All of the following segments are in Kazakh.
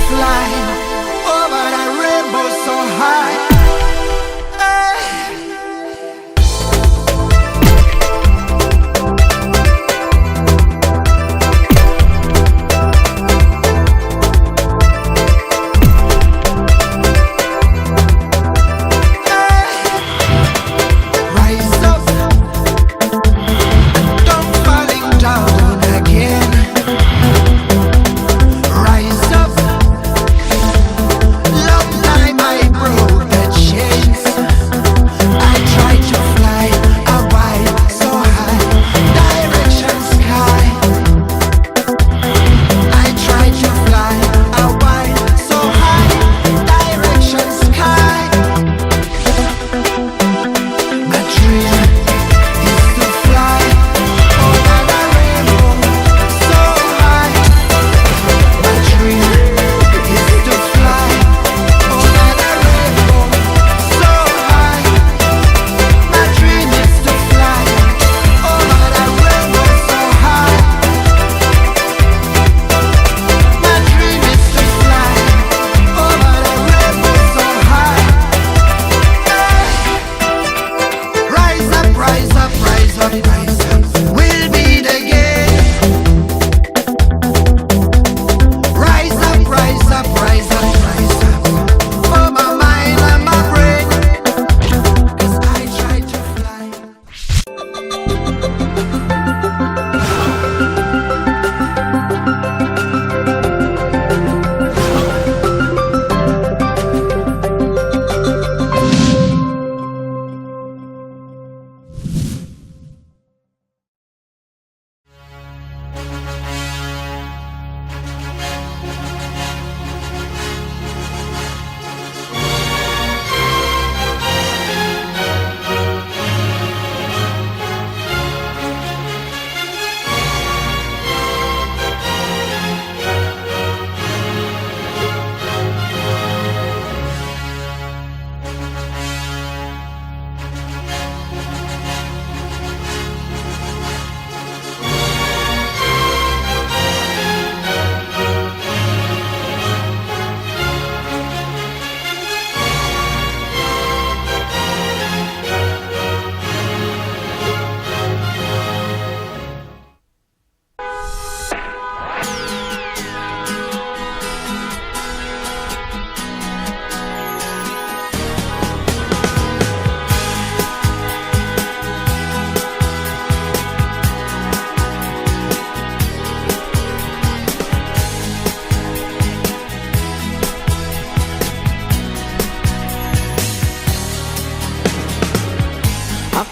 fly over that rainbow so high.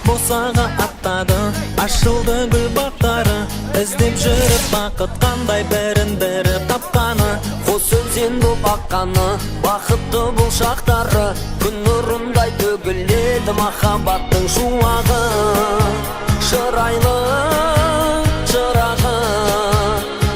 Босаға аттады, ашылды гүл бақтары, іздеп жүріп бақыт қандай бірін-бірі тапқаны, қос өзен боп аққаны, бақытты бұл шақтары, күн нұрындай төгіледі махаббаттың шуағы. Шырайлы шырағы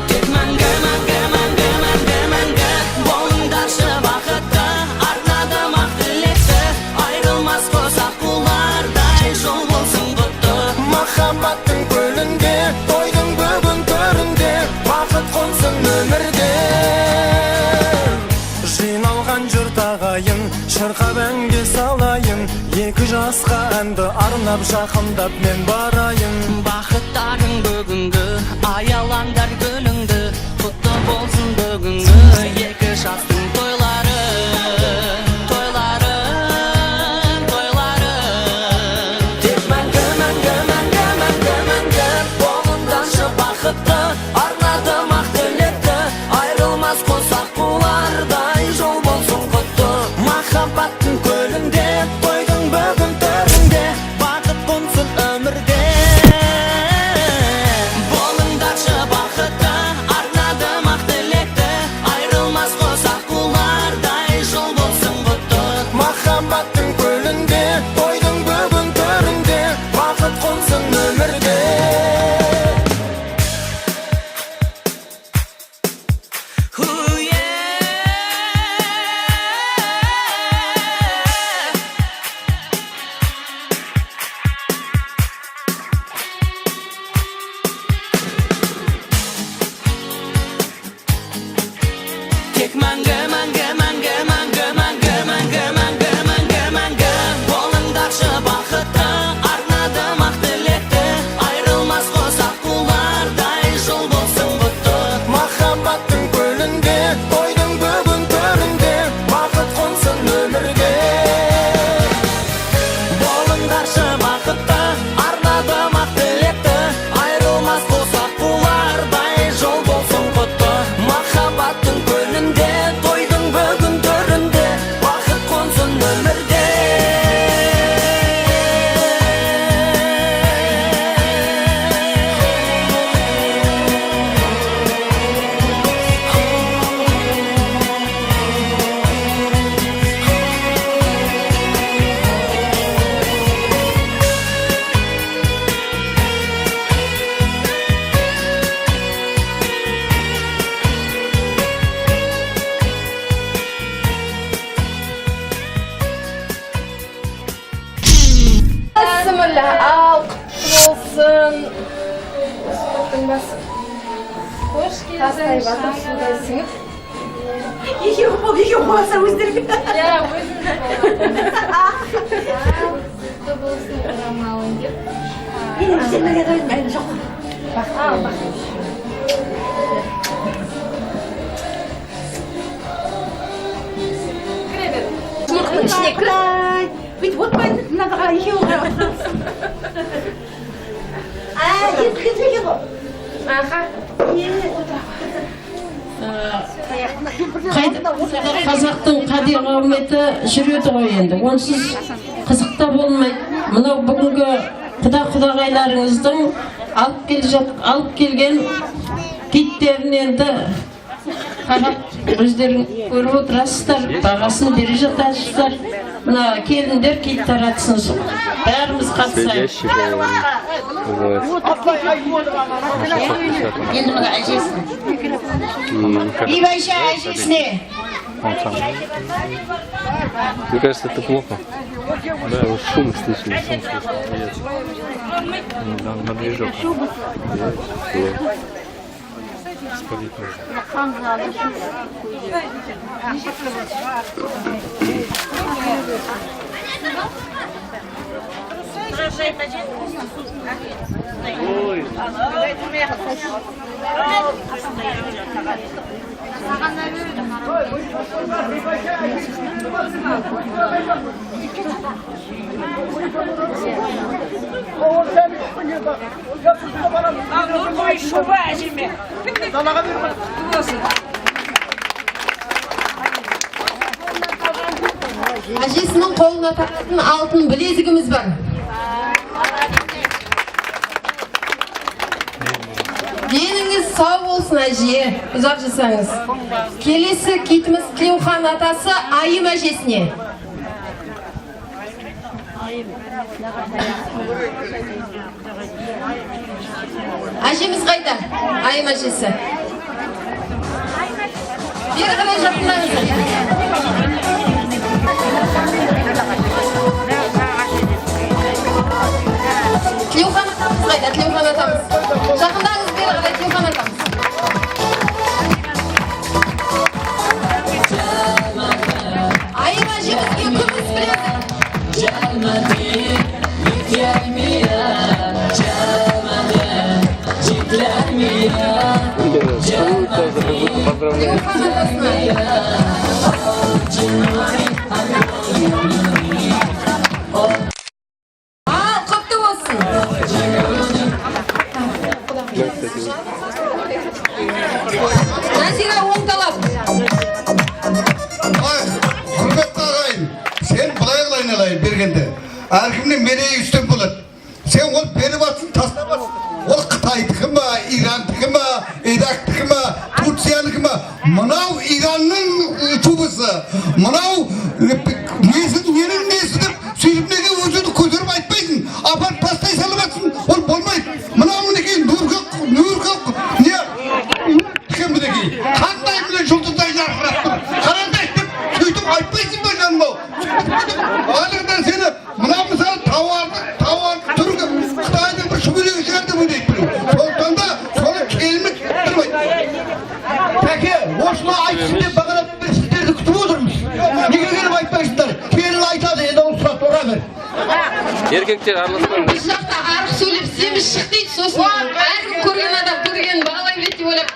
тек мәңгі, мәңгі, мәңгі, мәңгі, мәңгі болыңдаршы бақытты, арнадым ақ тілекті, айрылмас қосақ құлардай жол болсын құтты. Махаббаттың көлінде, тойдың бүгін төрінде, бақыт қонсын өмірде. Жиналған жұрт ағайын, шырқап әнге салайын, екі жасқа әнді арнап жақындап мен барайын. Бақыттарың бүгінгі, аялаңдар гүліңді, құтты болсын бүгінгі екі жастың тойлары. Тойлары, тойлары Тек мәңгі, мәңгі, мәңгі, мәңгі, мәңгі болыңдаршы бақытты, арнадым ақ тілекті, айрылмас қосақ құлардай жол болсын құтты. Махаббаттың көлінде, тойдың бүгін төрінде, бақыт қонсын өмірде. болыңдаршы бақыт тастай батып судай сіңіп. Екеу болса өздерге. Иә, өзіміз құтты болсын орамалың деп. Менің сенмеге қойдым, әлі жоқ. Кіре бер. Мұрттың ішіне кір. Бүйтіп отпайды, мынадаға екеуі қарап отырсың. Кетпеге ғой. Аха. Қазақтың қадір қауметі жүреді ғой енді. Онсыз қызықта болмайды. Мынау бүгінгі құдағайларыңыздың алып келген киттерін енді қарап өздерің көріп отырасыздар, бағасын бере жатасыздар. Мына келіндер кит таратсын. Бәріміз қатысайық. Енді мына әжесіне. Ибайша әжесіне. Мне кажется, это плохо. Да, вот шум слышно, шум слышно. На движок. Спалить можно. Әжесінің қолына таққан алтын білезігіміз бар. Деніңіз сау болсын әже, ұзақ жасаңыз. Келесі китіміз Тілеухан атасы Айым әжесіне. Әжеміз қайда? Айым әжесі. Бері қарай жақындаңыз. Тілеухан атамыз қайда? Тілеухан атамыз. Жақындаңыз, бері қарай Тілеухан атамыз. Айым әжемізге күміс білезік. Тілеухан атасына. Құтты болсын. Назира оңталап. Құрметті ағайын, сен былай қылайын алайын бергенде. Әркімнен мерейі үстем болады. Сен ол беріп атсын, тастап атсын. Ол Қытайдікі ма, Ирандікі ма, Ирактікі ма, Турциянікі ма? Мынау Иранның тубысы. Мынау ненің несі деп сөйліп неге өзіңді көтеріп айтпайсың. Апарып тастай салып атсын. Ол болмайды. Мынау мінекей нұрқық, не? Кім мінекей? Қандай біле жұлдыздай жарқырап тұр. Қарандай деп сөйтіп айтпайсың ба жаным ау? Алығдан сені мынау мысалы тауардың түргі Қытайдың бір шүбелегі шығарды бұл дейді біреу. Сондықтан да соны келмек тұрмайды. Тәке, осыны айтсын деп бағалап сіздерді күтіп отырмыз. Неге келіп айтпайсыңдар? Келін айтады, енді ол сұрақты ұра бер. Еркектер араласпаңыз. Біз жақта арық сөйлеп семіз шық дейді, сосын әркім көрген адам көргенін бағалай береді деп ойлап.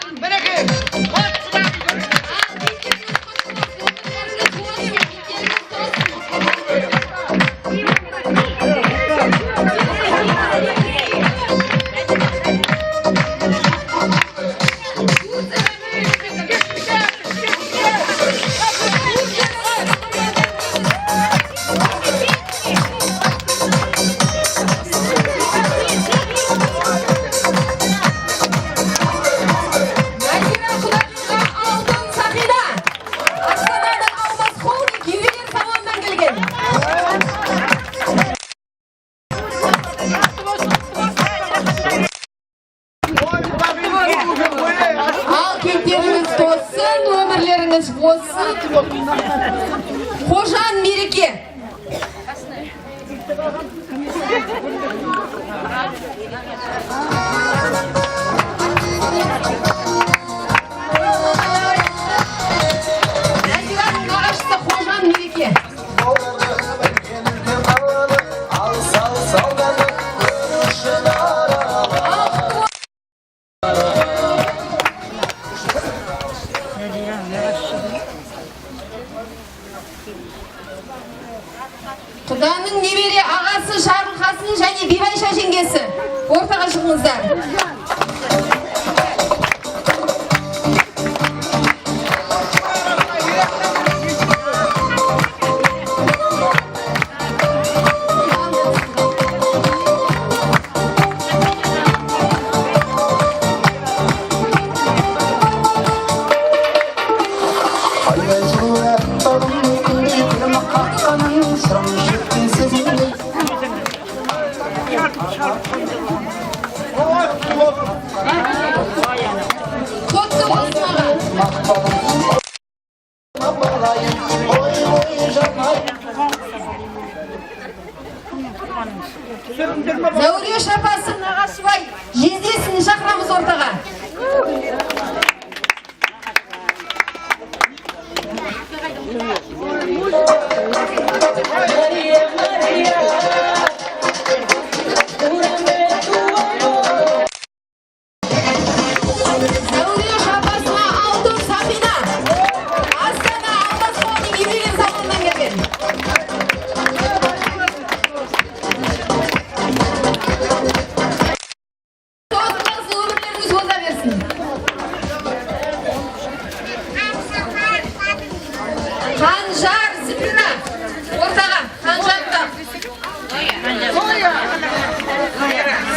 Қожан мереке. болыңыздар. Құтты болсын аға. Зәуреш апасы Нағашыбай жездесін шақырамыз ортаға. Зәуреш апасына алтын Сабина. Астана Алмаз қаланың Еврейген заманынан келген. Тоғыз өмірлеріңіз болса берсін. Қанжар Зібира ортаға. Қанжар да.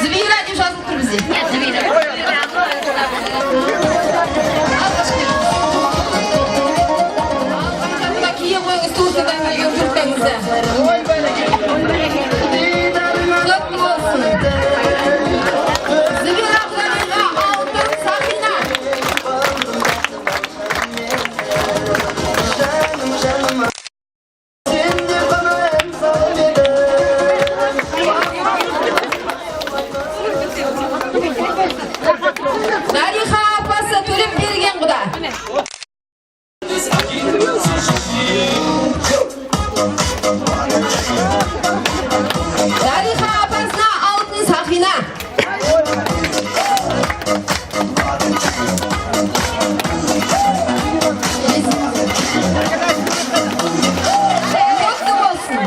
Зібира деп жазылып тұр бізде. Алғашқы кейін қойыңыз туыстыдан келген жұрттаңызды. Құтты болсын. Зібира құдайға алтын Сабина. Зариха апасы төлеп берген құда. Зариха апасына алтын Сахина. Құтты болсын.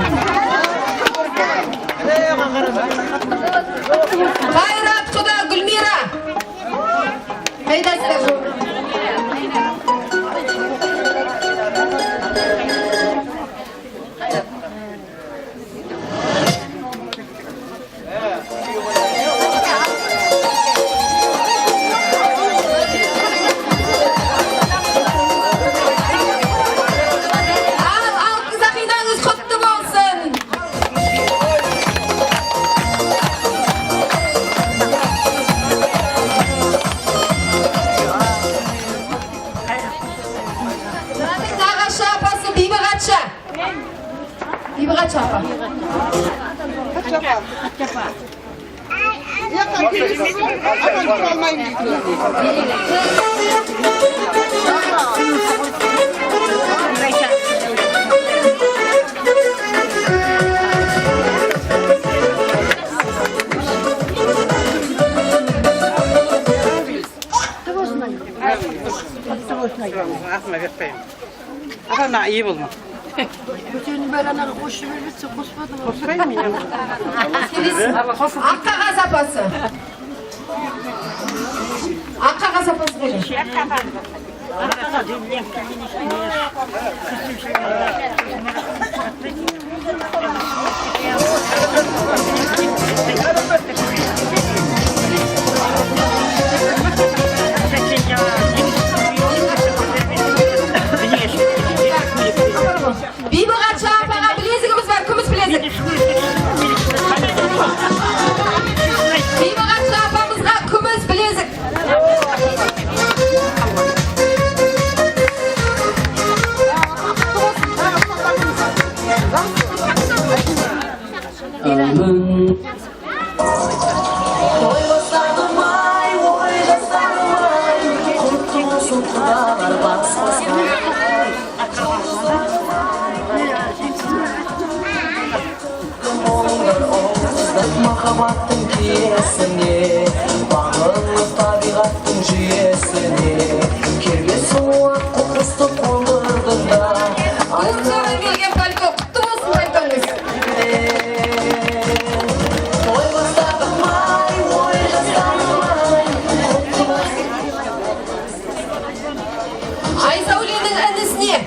Қайрат құда Гүлмира. Қайдасыздар? Ал алтын Сахинаңыз құтты болсын. Нағашы апасы Бибіғатша. Бибіғатша апа. Aslında verpeyim. Ana iyi bulma. Koşturayım mı ya? Аққағаз апасы. Аққағаз апасы келin. Бибіғатша апаға білезігіміз бар, күміс білезік. Бибіғатша апамызға күміс білезік. Махаббаттың киесіне, бағынып табиғаттың жүйесіне, керге суық қоқысты қоңырдыңда. Ұлттарың келген пальто, құтты болсын пальтоңыз. Ой бастадым ай, ой жастадым Айсәуленің інісіне.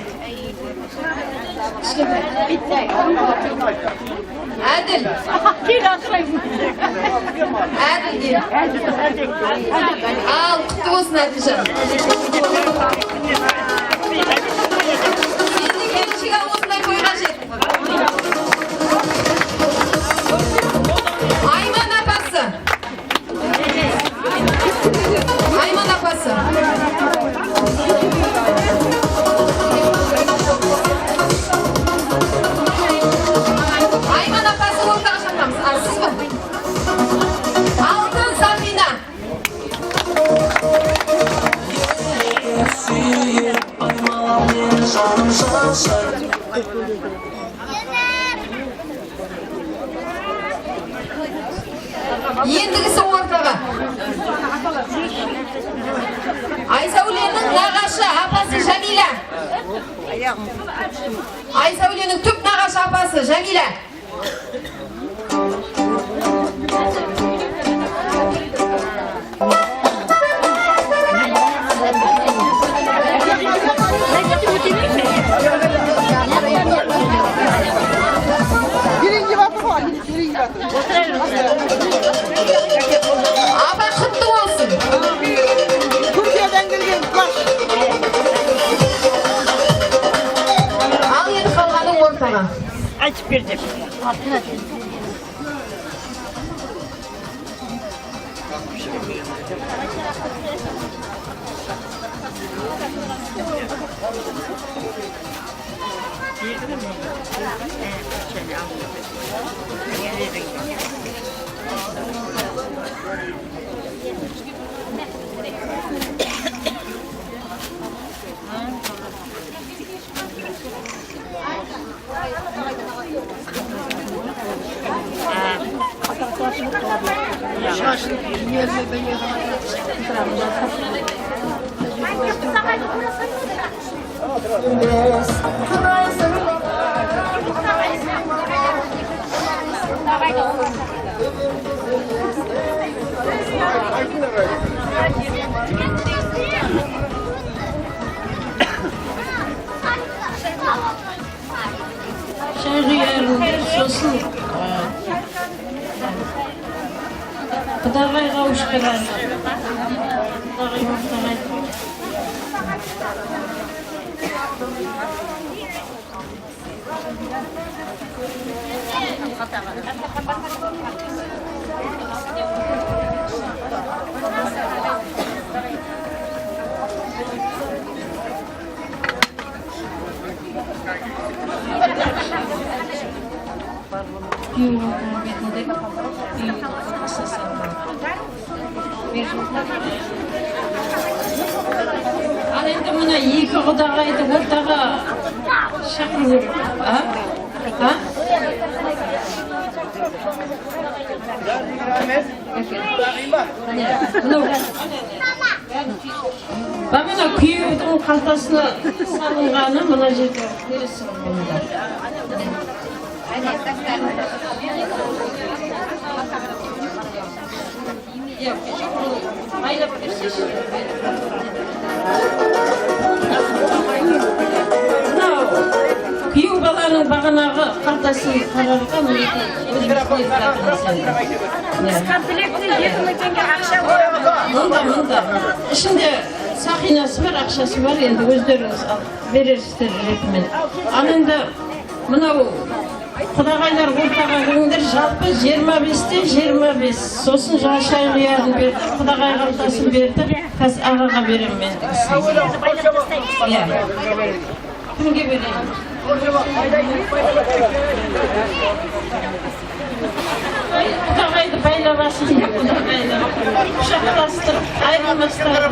Әділ. Әділ де. Ал, құтты болсын Әділжан. Енді келіншіге осындай той қажет. Айман апасы. Айман апасы. Айман апасы ортаға шақырамыз. Арсыз ба? Алтын Сақина. Ендігісі ортаға. Айсәуленің нағашы апасы Жәмила. Айсәуленің түп нағашы апасы Жәмила. Апа құтты болсын. Türkiye'den gelген baş. Ал енді қалғаны ортаға. Açıp vereceğim. Сосын Құдағай қауышқылар. Құдағай мұқтағай. Ал енді мына екі құдағайды ортаға шақыру. Мына күйеудің қалтасына салынғаны мына жерде тересі бұнда. Айлап берсеші. Мынау күйеу баланың бағанағы қалтасын қарарға мүлде мұнда ішінде сақинасы бар, ақшасы бар, енді өздеріңіз берерсіздер ретімен. Ал енді мынау құдағайлар ортаға кіріңдер, жалпы 25-те 25. Сосын шай құярын берді, құдағай қалтасын берді, қазір ағаға берем мен. Кімге берейін? Құдағайды байлабасын деп, құдағайды құшақтастырып, айырмастырып.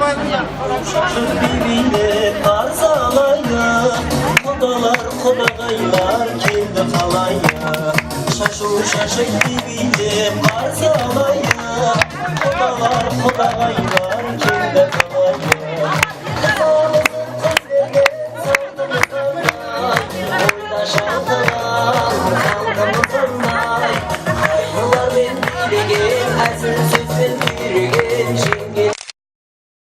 Құдалар, құдағайлар келді қалайы, шашу шашық дебейде қарсы алайы. Құдалар, құдағайлар келді қалайы. Ойда шалқылар, қалғымызындай, қайғылармен билеген, әзіл сөзбен берген, жеңген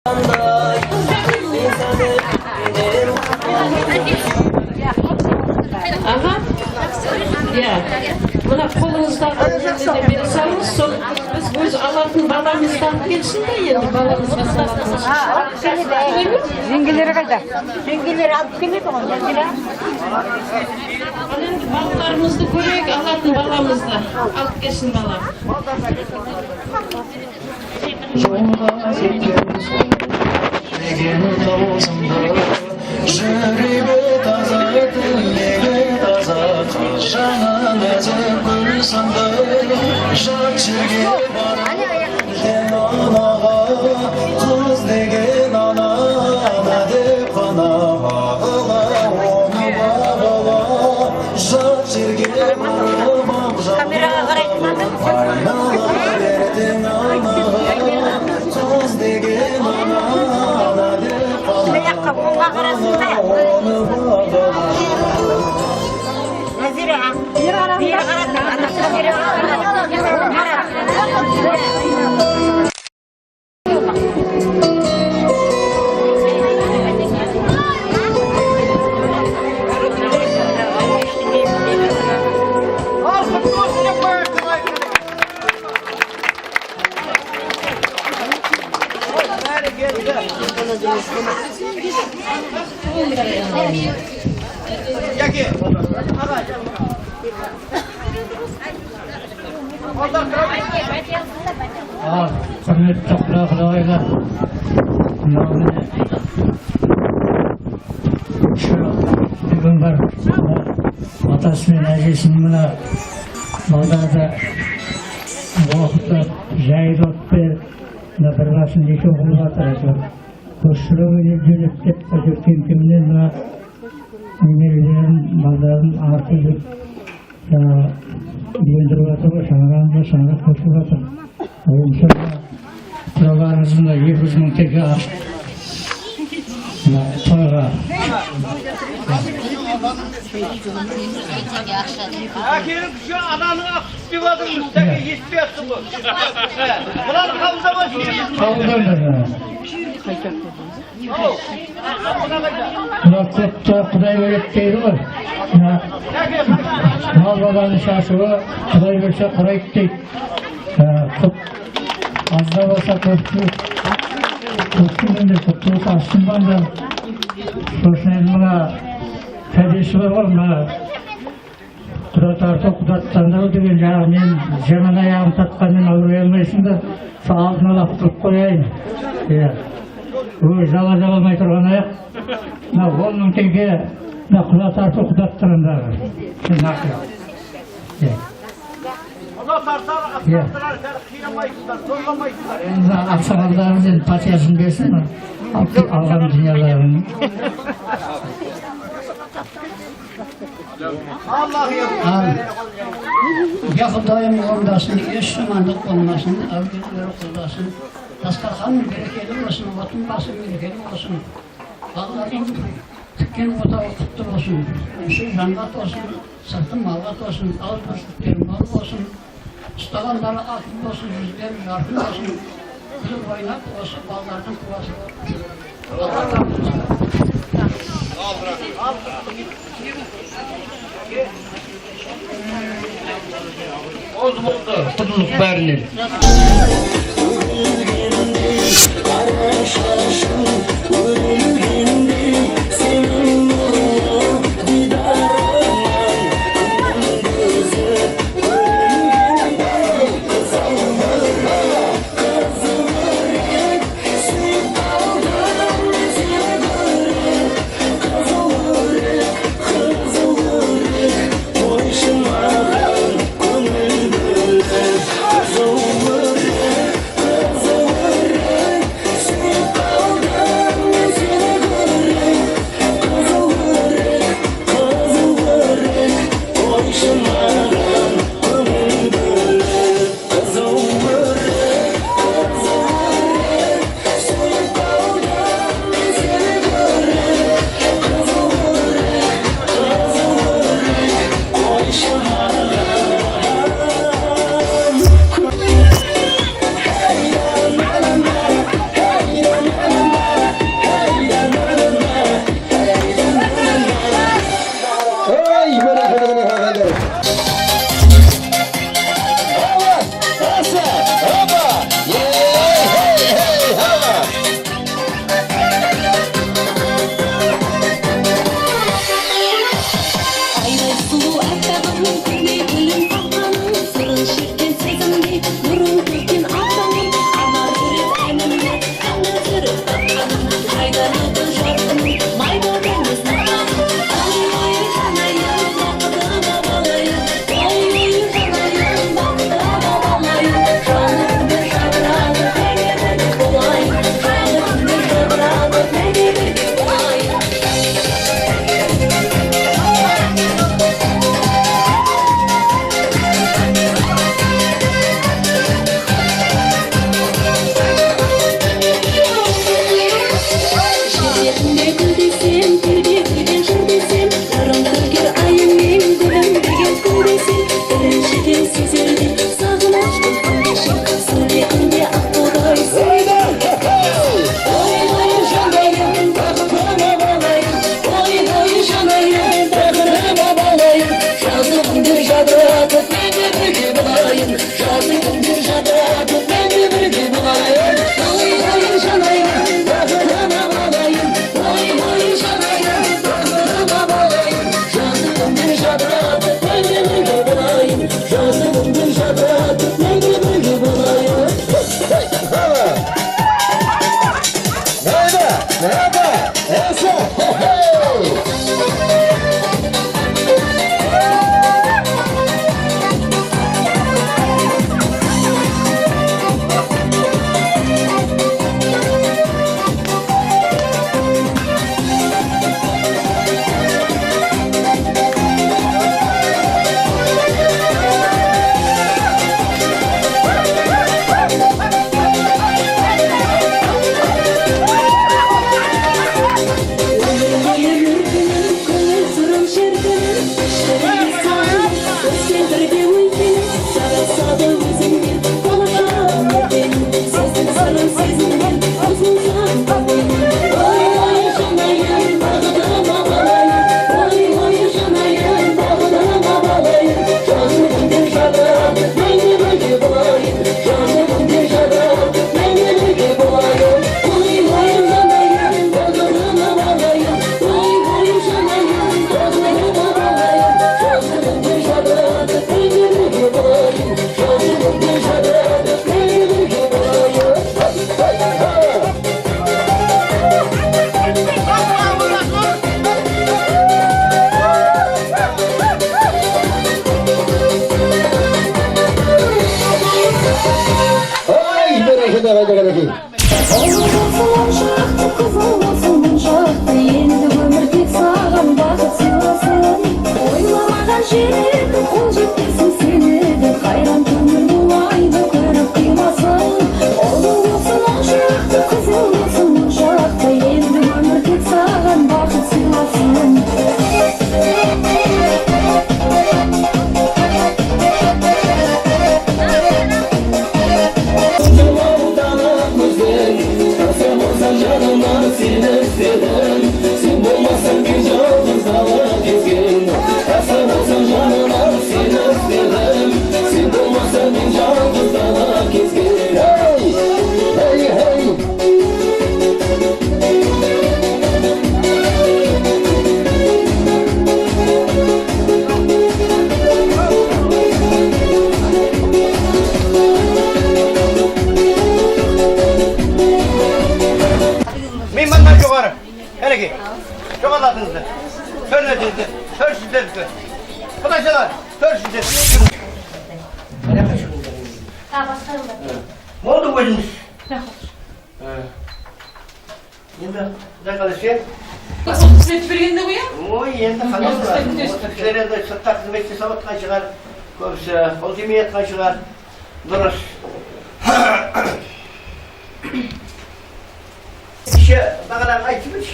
қандай. Мен сәні мына қолыңыздағы нелерді бере салыңыз, сол біз өз алатын баламызды алып келсін бе енді баламызға саламыз. Жеңгелері қайда? Жеңгелері алып келеді ғой. Ал енді балаларымызды көрейік, алатын баламызды алып келсін балам. Жолға жеткен соң деген таусымды жүрегі таза тілегі таза қыз жағын нәзік гүл сынды жат жерге барып деген анаға қыз деген ана ана деп қана бағыла оны бағыла жат жерге барып Камераға қарайтын айнала бердің анаға қыз деген ана ана деп қана оны бағыла Назира, бері қарасың, анасына бері құрметті құлағайлар, бүгін бар атасы мен әжесінің мына балдарды оқытып, жайылып беріп, бір басын екі оқып жатыр. Көшіріп жөнеп деп өткен күннен мына немерелерін, балдарын артып үйлендіріп жатыр ғой, шаңырақ көшіп жатыр. Құраларыңызын 200 мың теңге ашып тойға. Әкеліп şu ananın akısı vardır müstəqil yetmiyorsun bu. Bunları kavuzamaz yiyorsun. Kulaklıkta Kuday verip değil mi? Mal babanın şaşığı Kuday verse kurayıp değil. Az da olsa köpçülüğünde kutluğu aslından da sonuçta buna fedesi var mı? Kudat artık kudatlandırı деген жағы мен жаман аяғын татқанмен ауырай алмайсың да алдына лап тұрып қояйын. Жала алмай тұрған аяқ 10 мың теңге құда тарту құдаттырындағы. Ақсақалдарымыз енді партиясын берсін, алған дүниелерін. Ya Xudayım oradaşın, eş zamanlık olmasın, avgülleri kıllasın, dastarxan berekeli olsun, otun bası berekeli olsun, Allah'ın tükken otağı kutlu olsun, şu jangat olsun, sırtın malgat olsun, ağız başlıkları mal olsun, ustağanları altın olsun, yüzleri jarkın olsun, kızıl oynak olsun, ballardan kuvası olsun. Allah'tan olsun. Oz buldu, kutuluk bәрінен. Meymanlar yukarı. Hele ki. Çok anladınız da. Söylediniz de. Sörsüzlediniz de. Arkadaşlar. Sörsüzlediniz. Ne oldu bu eliniz? Şimdi ne kalışıyor? Hizmet vergende bu ya? Oy, endi qanday bo'ladi? O'qituvchilar endi sirtda xizmatga savatgan chiqar, ko'pisi qo'l temayotgan chiqar. Durust. Kishi baqalar aytibmiş.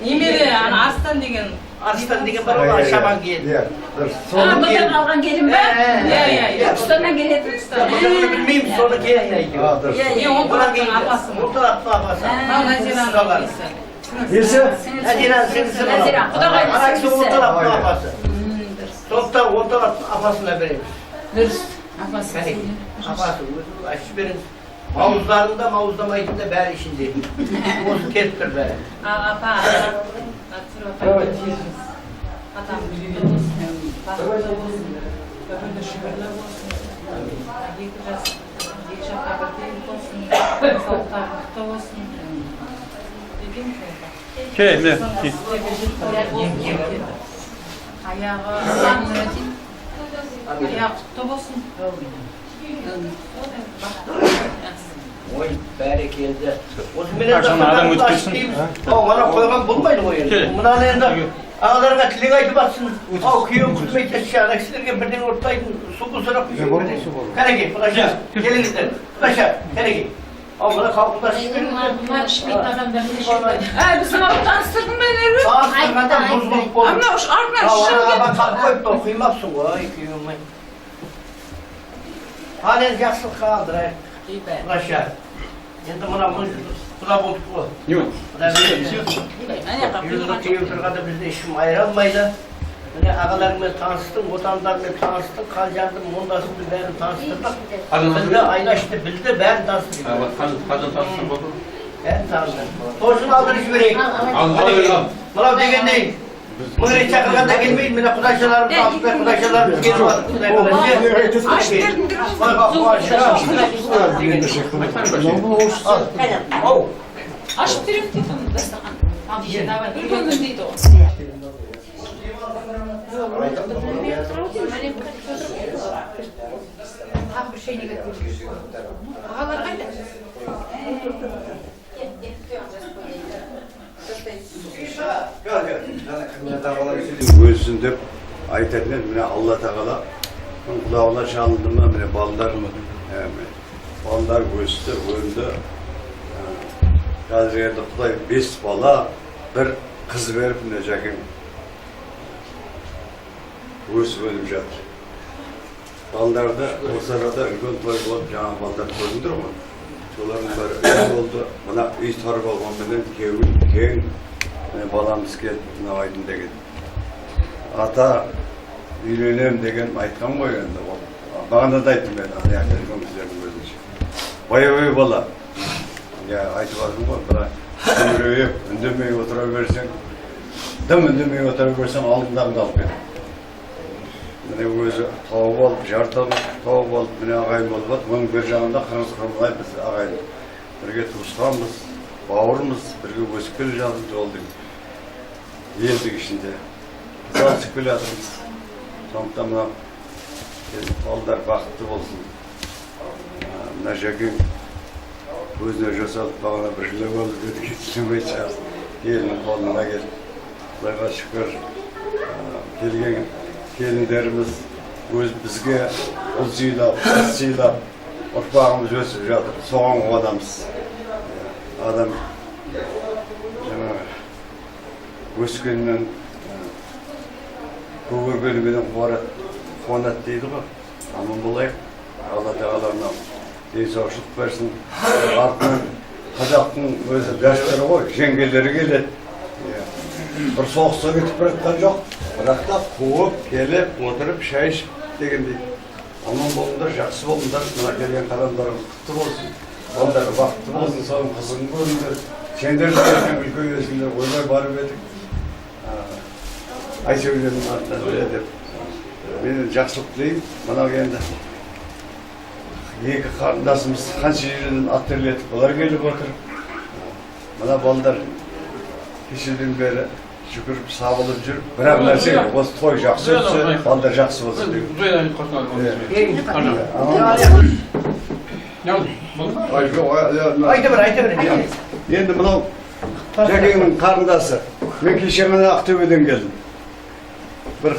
Emeli, Arslan degan. Arslan degan bir o'g'il shaman keldi. Ha, bundan algan kelin mi? Ya. Turkistondan keladi, Turkiston. Bunu bilmeyim, sonra keldi. Ya, o taraftan apası mı? O taraftan apası. Ha, Nazira'nın abisi. Nazira, sen Nazira, o da gayrı Anaksı o sevgisi. taraftan apası. Toptan o taraftan apasına vereyim. Dürüst. Apası. Apası, açık verin. Mavuzlarında mavuzlamayın da beri işinde. Ozu kettir be. Apa. Evet. Atam. Öbürde şükürler olsun. Yıkacağız. Yıkacak kabirde olsun. Saltaklıkta olsun. Dediğim şey. Keyifli. Ayağı sanırım. Ayağı tuttu olsun. Oy, beri geldi. O zaman Akşam adam ötürsün. O bana koygan bulmaydı o yeri. Buna endi ağalarga tilek aytıp atsın. O kuyum kutmay teşşağına kişilerge birden ortaydın. Su bulsana kuyum. Kene ki, bulaşa. Gelinizler. Bulaşa, kene ki. O bana kalkınlar şişmeyin. Bizim abi tanıştırdın beni. Tanıştırmadan buzluk oldu. Ama o arkadaş şişe Bak kalk koyup da kıymapsın. Oy kuyum. Halen yaxşılık kaldır. Bulaşa. Endi buna bulduk bu. Yok. Yıldık yılдырғанда бізде ішім айралмайды. Міне ағаларыммен таныстым, отандарыммен таныстым, қалжандым, мондасымды бәрін таныстырдық. Білді, айнашты білді, бәрін таныстырдық. Қазір таныстырып отыр. Бәрін таныстырдық. Тосын алдырып жіберейік. Ал. Мынау дегендей, Mıgırı çakırganda gelmeyin, mine kudaşalarımız, altında kudaşalarımız gelip var. Aşıp birim dedim dastakan. Hadi işte davay. Bir gün deydi o. Ölsün dep aytadilar, mine Allah Taala kulağına çalındı mı, mine ballar mı? Ballar ölsü, öldü. Hazır yerde Xuday 5 bala, bir kız verip nejakim. Ölsü ölüp жатыр. Ballarda o sırada үлкен той болып жаңа балдар көріндір ғой. Солардың бәрі болды. Мына үй тарып алғанменен кең баламыз келді, мына айдын деген. Ата үйленем деген айтқан ғой енді. Бағана да айттым мен, аяқта жүрген кісілердің өзінше. Бай бала. Айтып алдым ғой, бірақ үрееп, үндемей отыра берсең, дым үндемей отыра берсең, алдыңдан қалып кет. Міне өзі тауып алып, жарталып, тауып алып, міне ағайын болып алып, мұның бір жағында қырғыз қырмай біз ағайын. Бірге туысқанбыз, бауырмыз, бірге өсіп келе жатырмыз жолдың. Елдің ішінде. Жалсып келе жатырмыз. Сондықтан мына балдар бақытты болсын. Мына жәкең өзіне жасалып бағана бір жылы болды деді, кетілмей шығар. Елінің қолына келді. Құдайға шүкір келген келіндеріміз өз бізге ұл сыйлап, қыз сыйлап, ұрпағымыз өсіп жатыр. Соған қуанамыз. Адам өскеннен көгергенменен қуанады дейді ғой. Аман болайық. Алла Тағала денсаушылық берсін. Артынан қазақтың өзі дәстүрі ғой, жеңгелері келеді. Бір соғысқа кетіп бара жатқан жоқ. Бірақ та қуып, келіп, отырып, шай ішіп дегендей. Аман болыңдар, жақсы болыңдар, мына келген қадамдарың құтты болсын. Балдар бақытты болсын, соның қызығын көріңдер. Сендер де үлкен өсіңдер, ойбай барып едік. Айсәуленің артынан өре деп. Мен жақсылық тілеймін. Мынау енді екі қарындасымыз қанша жерден ат терлетіп, олар келіп отыр. Мына балдар кешеден бері жүгіріп, сабылып жүр. Бірақ нәрсе, осы той жақсы өтсе, балдар жақсы болсын деп. Айта бір. Енді мынау жәкеңнің қарындасы. Мен кеше мына Ақтөбеден келдім. Бір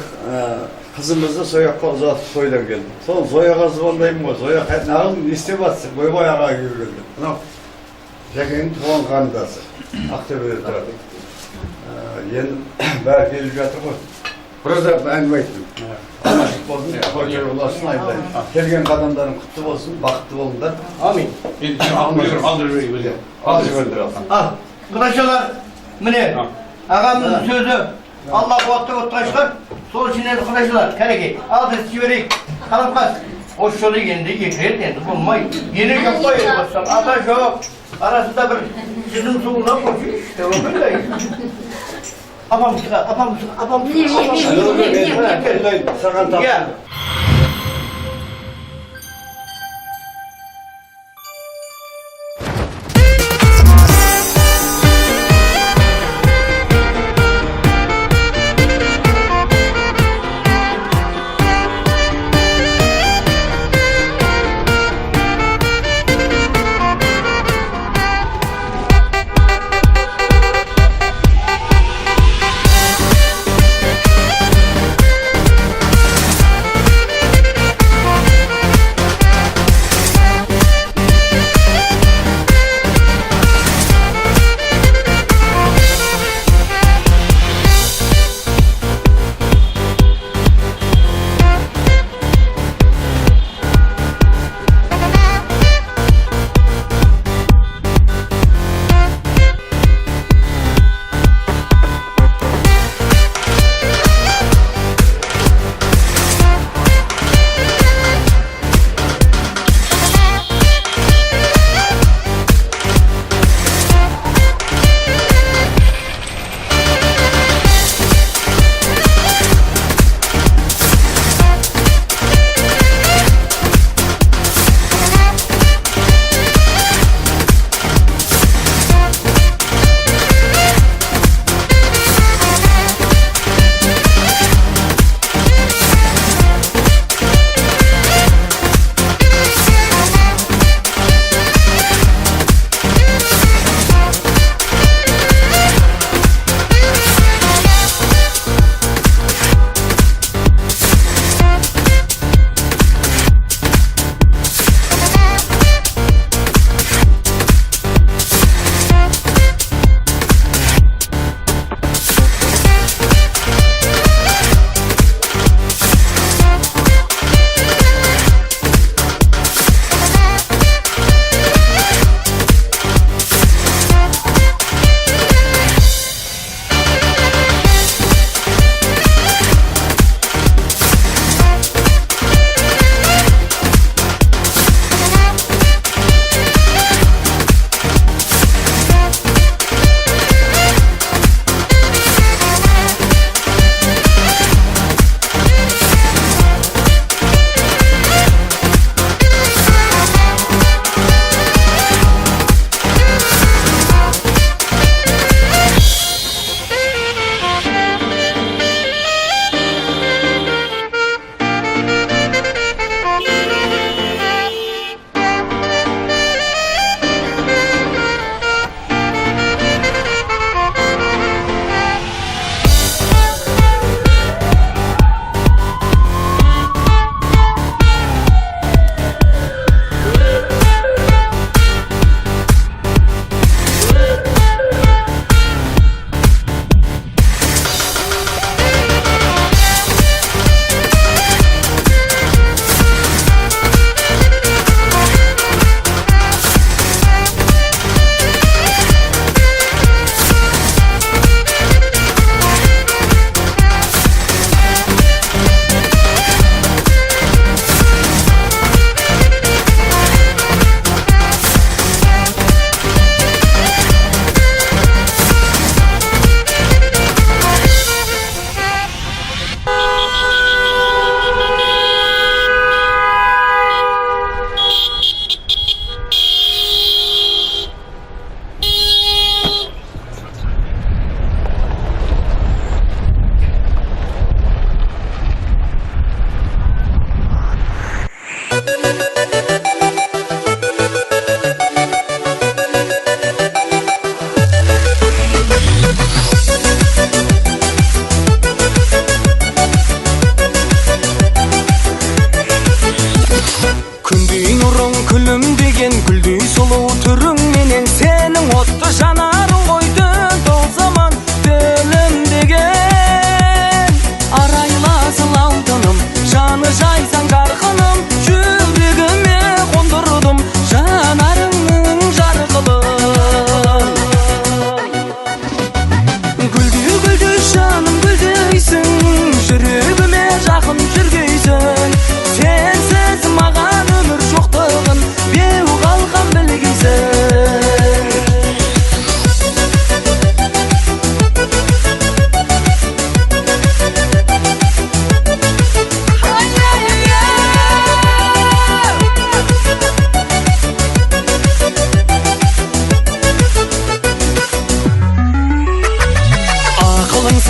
қызымызды сояққа ұзатып тойдан келдім. Сол Зояға звондаймын ғой. Зоя ағылым не істеп жатсың? Ойбай аға келіп келді. Мынау жәкеңнің туған қарындасы. Ақтөбеде тұрады. Енді бәрі келіп жатыр ғой. Біраз әңгіме айттым. Аманшылық болсын, той болсын, айдайын. Келген қадамдарың құтты болсын, бақытты болыңдар. Амин. Құдашалар, міне, ағамның сөзі Алла қуатты отқан шығар. Сол үшін енді құдашалар, кәреке, алдырыс жіберейік. Қаламқас, осы жолы енді екі рет енді болмай. Ені жоқ қой, ата жоқ. Арасында бір сіздің суына қойшы, іште өмірді. Апамыз. Саған тапсырдым.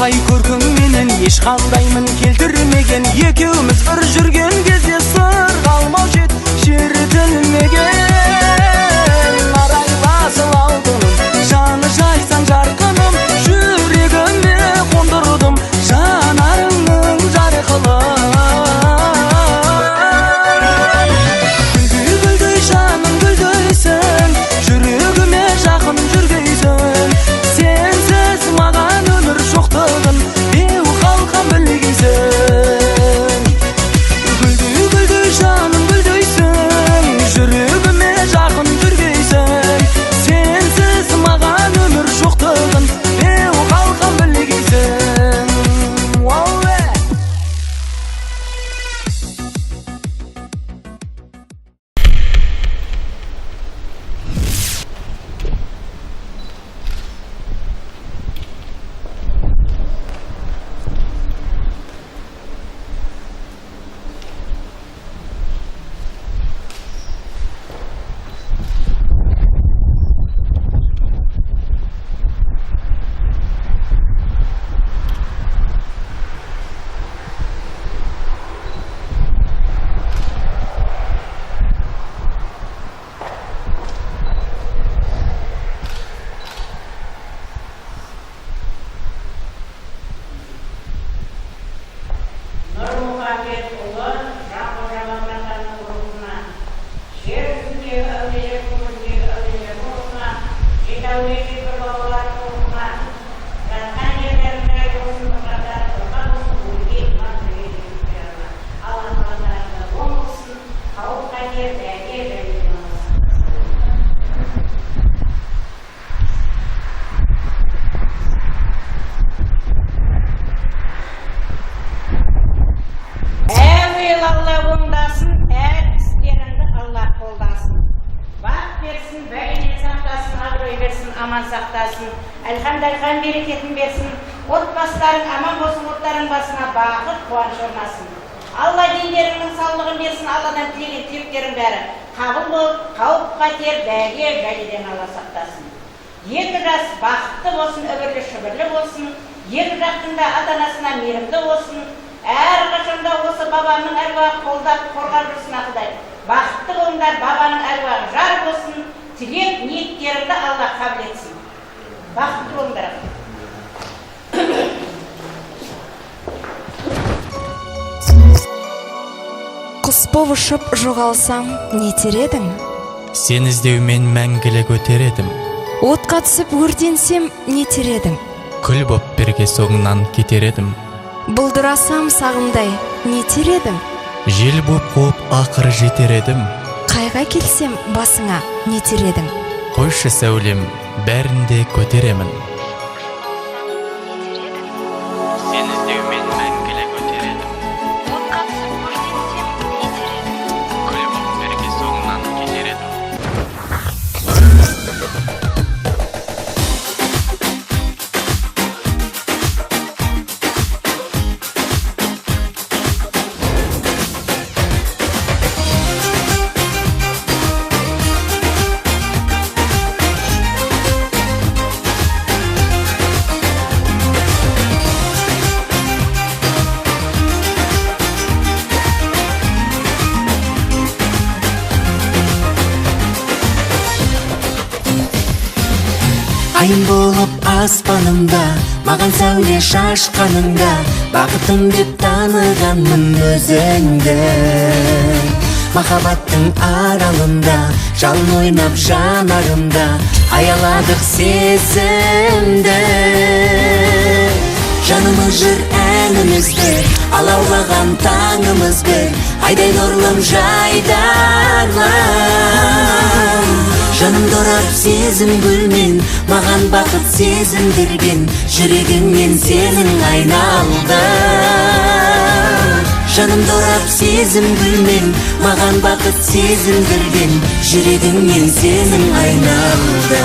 ағай көркің менен еш қандаймын келтірмеген екеуміз бір жүрген кезде сыр қалмау жет шертілмеген арайласыл алтыным жаны жайсаң жарқыным жүрегіме қондырдым жанарыңның жарқылын гүлдей жаным гүлдейсің жүрегіме жақын жүргейсің сенсіз маған өмір жоқтығын беу қалқам білгейсің гүлдей жаным гүлдейсің жүрегіме жақын жүргейсің сенсіз маған өмір жоқтығын беу қалқам білгейсің Әлхам берекетін берсін, отбасыларың аман болсын, оттарың басына бақыт, қуаныш орнасын. Алла дендеріңнің саулығын берсін, Алладан тілеген тілектерің бәрі қабыл болып, қауіп қатер, бәйге, бәледен Алла сақтасын. Екі жас бақытты болсын, өмірлі шүбірлі болсын, екі жақтың да ата-анасына мейірімді болсын, әрқашанда осы бабаның әруағы қолдап қорғап жүрсін Ақыдай. Бақытты болыңдар, бабаның әруағы жар болсын, тілек ниеттеріңді Алла қабыл етсін. Бақытты болыңдар. Құс боп ұшып жоғалсам, не етер едің? Сен іздеумен мәңгілік өтер едім. Отқа түсіп өртенсем, не етер едің? Күл боп бірге соңынан кетер едім. Бұлдырасам сағымдай, не етер едің? Жел боп қуып ақыры жетер едім. Қайға келсем басыңа, не етер едің? Қойшы сәулем, бәрінде көтеремін. Сен іздеумен мәңгілік өтер едім. Отқа түсіп өртенсем, не етер едің? Күл боп бірге соңынан кетер едім. Айым болып аспанымда, маған сәуле шашқаныңда, бақытым деп танығанмын өзіңді. Махаббаттың аралында, жалын ойнап жанарымда, аяладық сезімді. Жанымыз жүр әнімізді, алаулаған таңымыз бір, айдай нұрлым жайдарлам. Жанымды ұрап сезім гүлмен, маған бақыт сезімдірген, жүрегімнен сенің айналды. Жанымды ұрап сезім гүлмен, маған бақыт сезімдірген, жүрегімнен сенің айналды.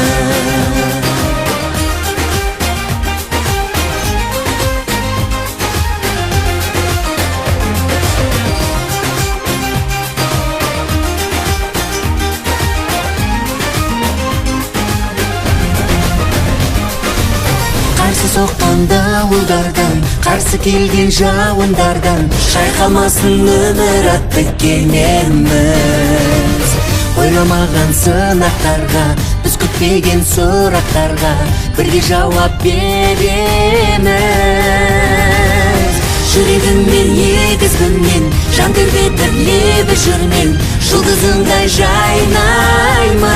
соққан дауылдардан, қарсы келген жауындардан шайқалмасын өмір атты кемеміз. Ойламаған сынақтарға, біз күтпеген сұрақтарға бірге жауап береміз. Жүрегіммен егізбінмен, жан тербетіп лебі жүрмен, жұлдызыңдай жайнаймын.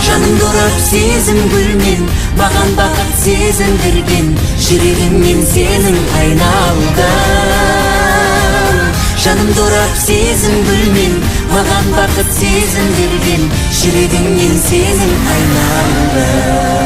Жанымды ұрып сезім гүлмен, маған бақыт сезіндірген, жүрегіммен сенің айналдым. Жанымды ұрып сезім гүлмен, маған бақыт сезіндірген, жүрегіммен сенің айналдым.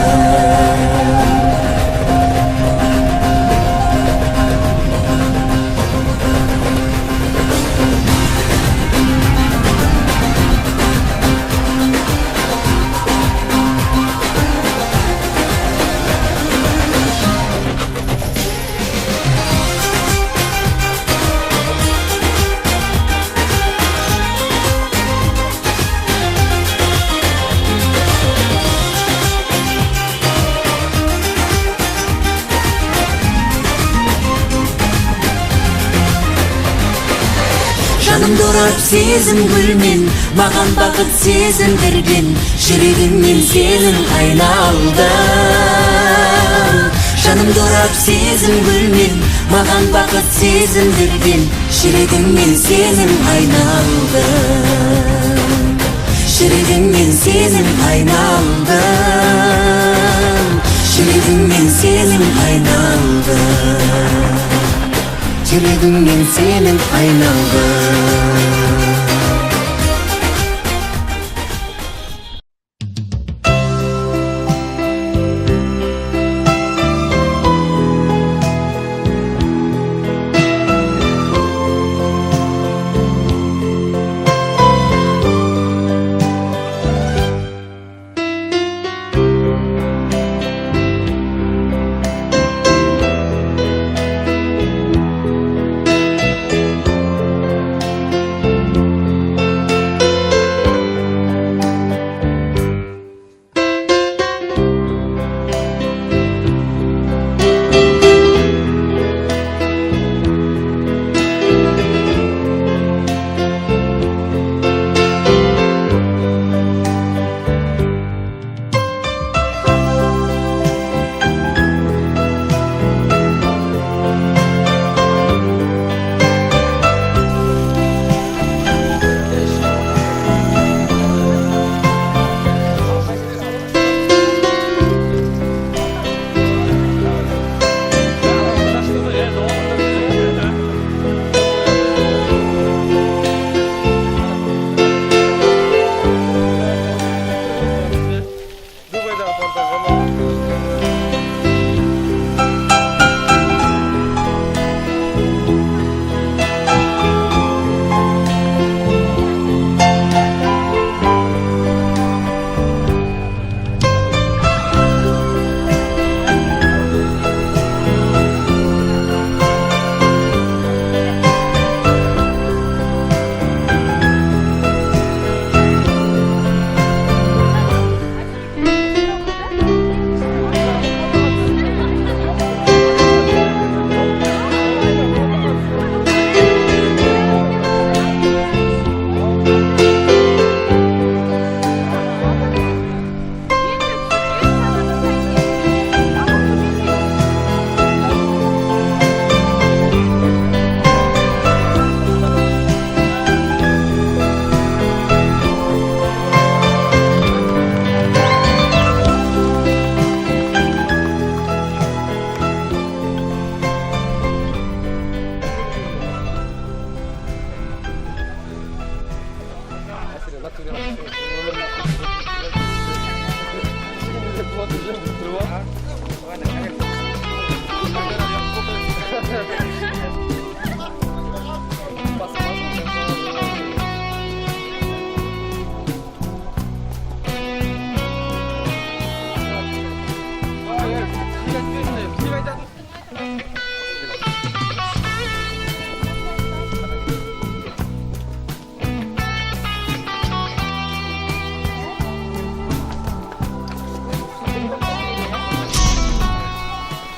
Жанымды ұрып сезім гүлмен, маған бақыт сезіндірген, жүрегіммен сенің айналдым. Жанымды ұрып сезім гүлмен, маған бақыт сезіндірген, жүрегіммен сенің айналдым. Жүрегіммен сенің айналдым. Жүрегіммен сенің айналдым. Жүрегіммен сенің айналдым.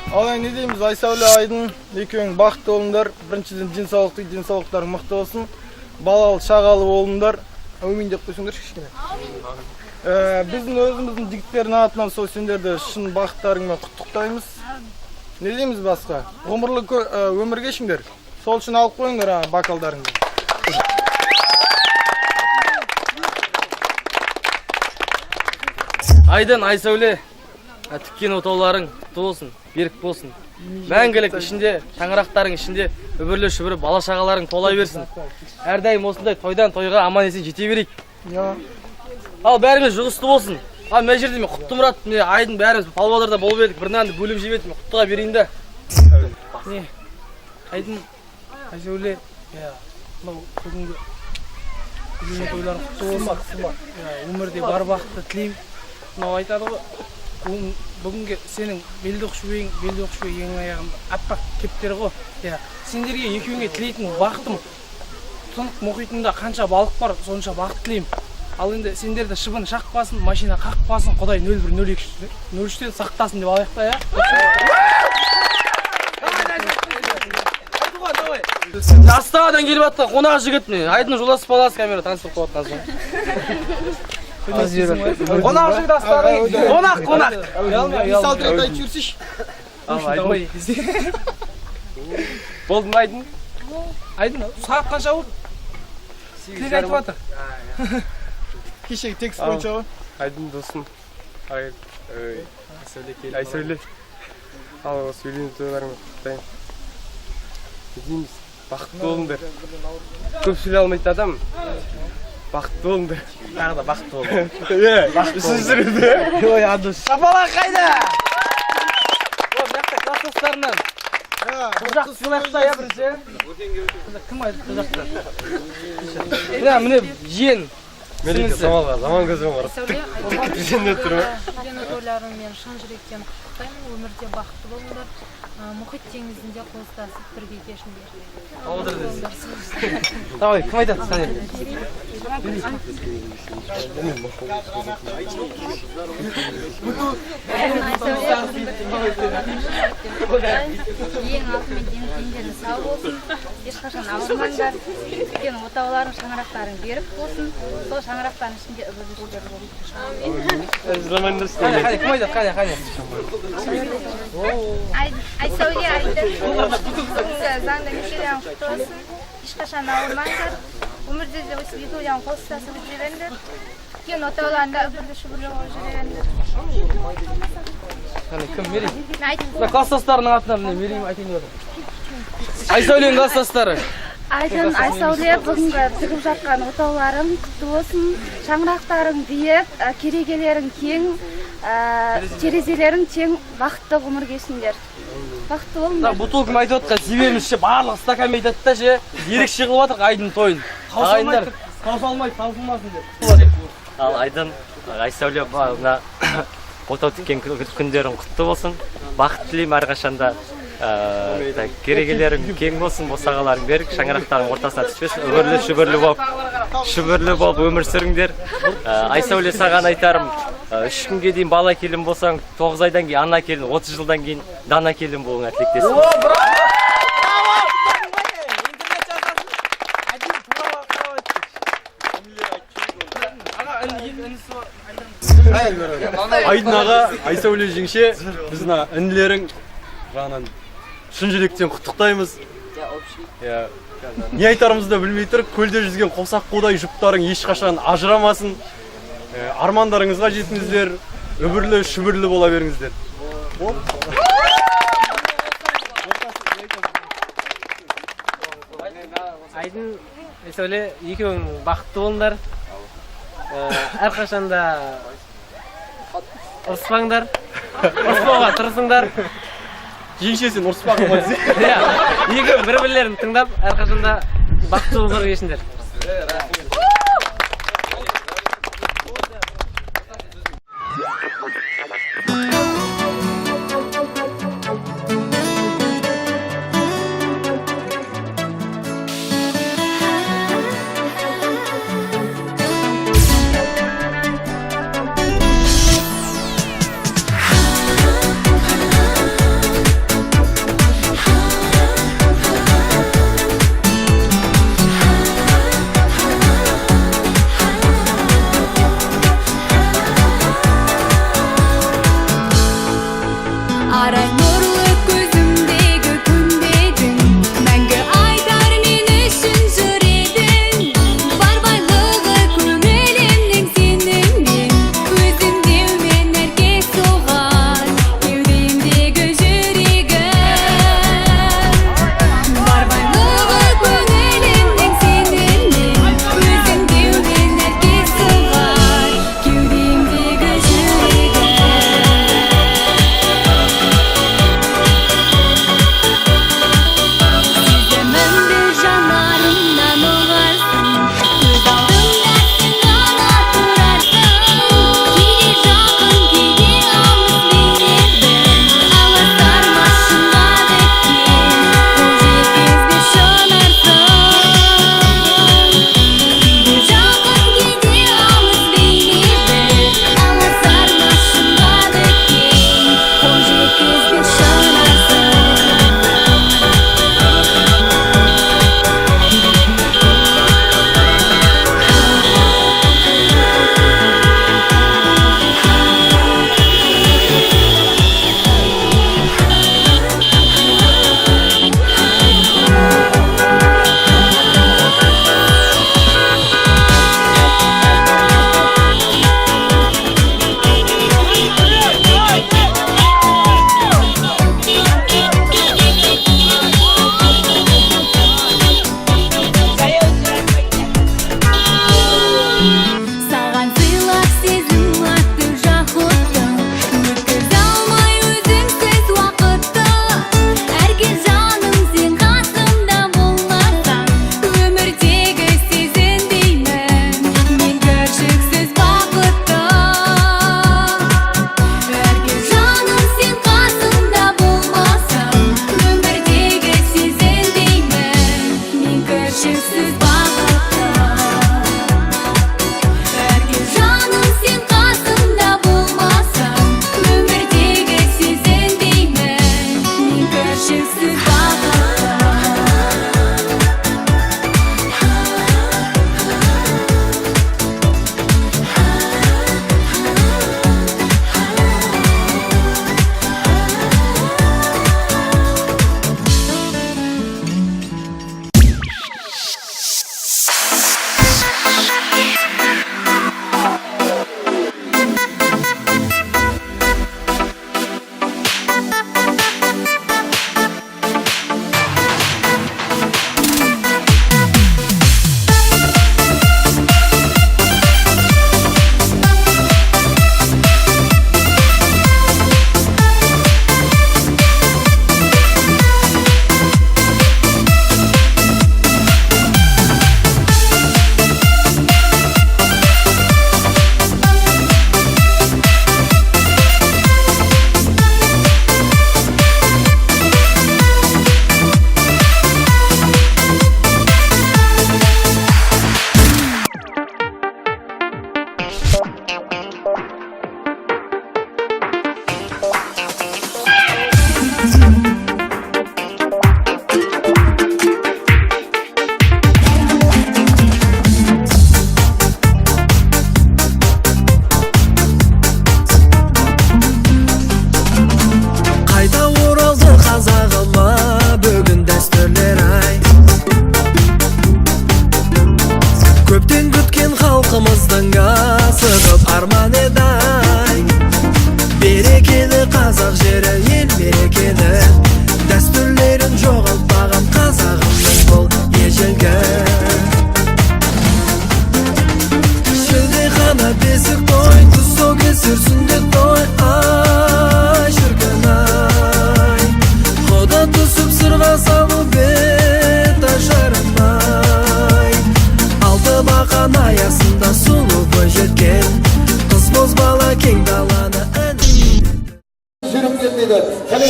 Ал не дейміз, Айсәуле Айдын, екеуің бақытты болыңдар. Біріншіден денсаулықтарың мықты болсын. Балалы, шағалы болыңдар. Әумин деп қойсыңдар кішкене. Біздің өзіміздің жігіттердің атынан сол сендерді шын бақыттарыңмен құттықтаймыз. Не дейміз басқа? Ғұмырлы өмір кешіңдер. Сол үшін алып қойыңдар бокалдарыңды. Айдын, Айсәуле, тіккен отауларың құтты болсын, берік болсын. Мәңгілік ішінде, шаңырақтарың ішінде үбірлі шүбірі бала шағаларың толай берсін. Әрдайым осындай тойдан тойға аман есен жете берейік. Ал бәріміз жұғысты болсын. Ал мына жерде мен Құттымұрат, Айдын бәріміз Павлодарда болып едік, бір нанды бөліп жеп едік, құттыға берейін да. Айдын, Айсәуле, мынау бүгінгі тойларың құтты болсын. Өмірде бар бақытты тілеймін. Мынау айтады ғой, бүгінгі сенің белді оқшыбек ең аяғында аппақ кептері ғой. Сендерге екеуіңе тілейтін бақытым, тұнық мұхитында қанша балық бар, сонша бақыт тілеймін. Ал енді сендерді шыбын шақпасын, машина қақпасын, Құдай 01-02-03-тен сақтасын деп алайық та, Астанадан келіп атқан қонақ жігіт мен, Айдын жолдас баласы камера таныстырып қойып атқан соң. Қонақ жігіт Астанадан қонақ. Мисал тұрып айтып жүрсеш. Болды ма Айдын? Айдын, сағат қанша болды? Тілек айтып атыр. Кешегі текст бойынша ғой. Айдын досым. Айсәуле. Ал сөйлейін тойларыңа құттықтаймын. Дейміз, бақытты болыңдар. Көп сөйлей алмайтын адам. Бақытты болыңдар. Тағы да бақытты болыңдар. Үшінші сүреді. Ой, Адус. Шапалақ қайда? О, жақта класс достарынан. Құжақ сыйлақта, бірінші. Кім айтып құжақты? Міне жиен. Мереке самалға, заман көзім бар. Тік тұрма. Тойларыңмен шын жүректен құттықтаймын. Өмірде бақытты болыңдар. Мұхит теңізінде қол ұстасып бірге кешіңдер. Алдыр. Давай, кім айтады сәне? Ең алтымен дендерің сау болсын. Ешқашан ауырмаңдар. Өйткені отауларың, шаңырақтарың берік болсын. Сол шаңырақтардың ішінде үбір-үбір болсын. Кім айтады? Қане. Айсәуле Айдын, заңда некелерің құтты болсын. Ешқашан ауырмаңдар. Өмірде де өсіп екеулерің қол ұстасып жүріңдер. Кен отауларында үбірлі-шүбірлі болып жүріңдер. Кім Мерей? Класстастарының атынан Мерей айтайын деп отыр. Айсәуленің класстастары. Айдын, Айсәуле, бүгінгі тігіп жатқан отауларың құтты болсын. Шаңырақтарың биік, керегелерің кең, терезелерің тең, бақытты ғұмыр кешіңдер. Бақытты болыңдар. Бутылкім айтып отқан себебімізше барлық стакан айтады да ше, ерекше қылып жатыр Айдын тойын. Таусылмасын деп. Ал Айдын, Айсәуле, отау тіккен күндерің құтты болсын. Бақыт тілеймін әрқашанда. Керегелерің кең болсын, босағаларың берік, шаңырақтарың ортасына түспесін, шүбірлі болып өмір сүріңдер. Айсәуле, саған айтарым, 3 күнге дейін бала келін болсаң, 9 айдан кейін ана келін, 30 жылдан кейін дана келін болуыңа тілектесін. Айдын аға, Айсәуле жеңше, біздің інілерің жағынан шын жүректен құттықтаймыз. Не айтарымызды білмей тұр, көлде жүзген қосақ қудай жұптарың ешқашан ажырамасын. Армандарыңызға жетіңіздер, үбірлі, шүбірлі бола беріңіздер. Айдын, Айсәуле, екеуің бақытты болыңдар. Әрқашанда ұрыспаңдар, ұрыспауға тырысыңдар. Жеңшесін ұрыспағы ма десе? Екеуің бір-бірлерін тыңдап, әрқашанда бақытты өмір кешіңдер.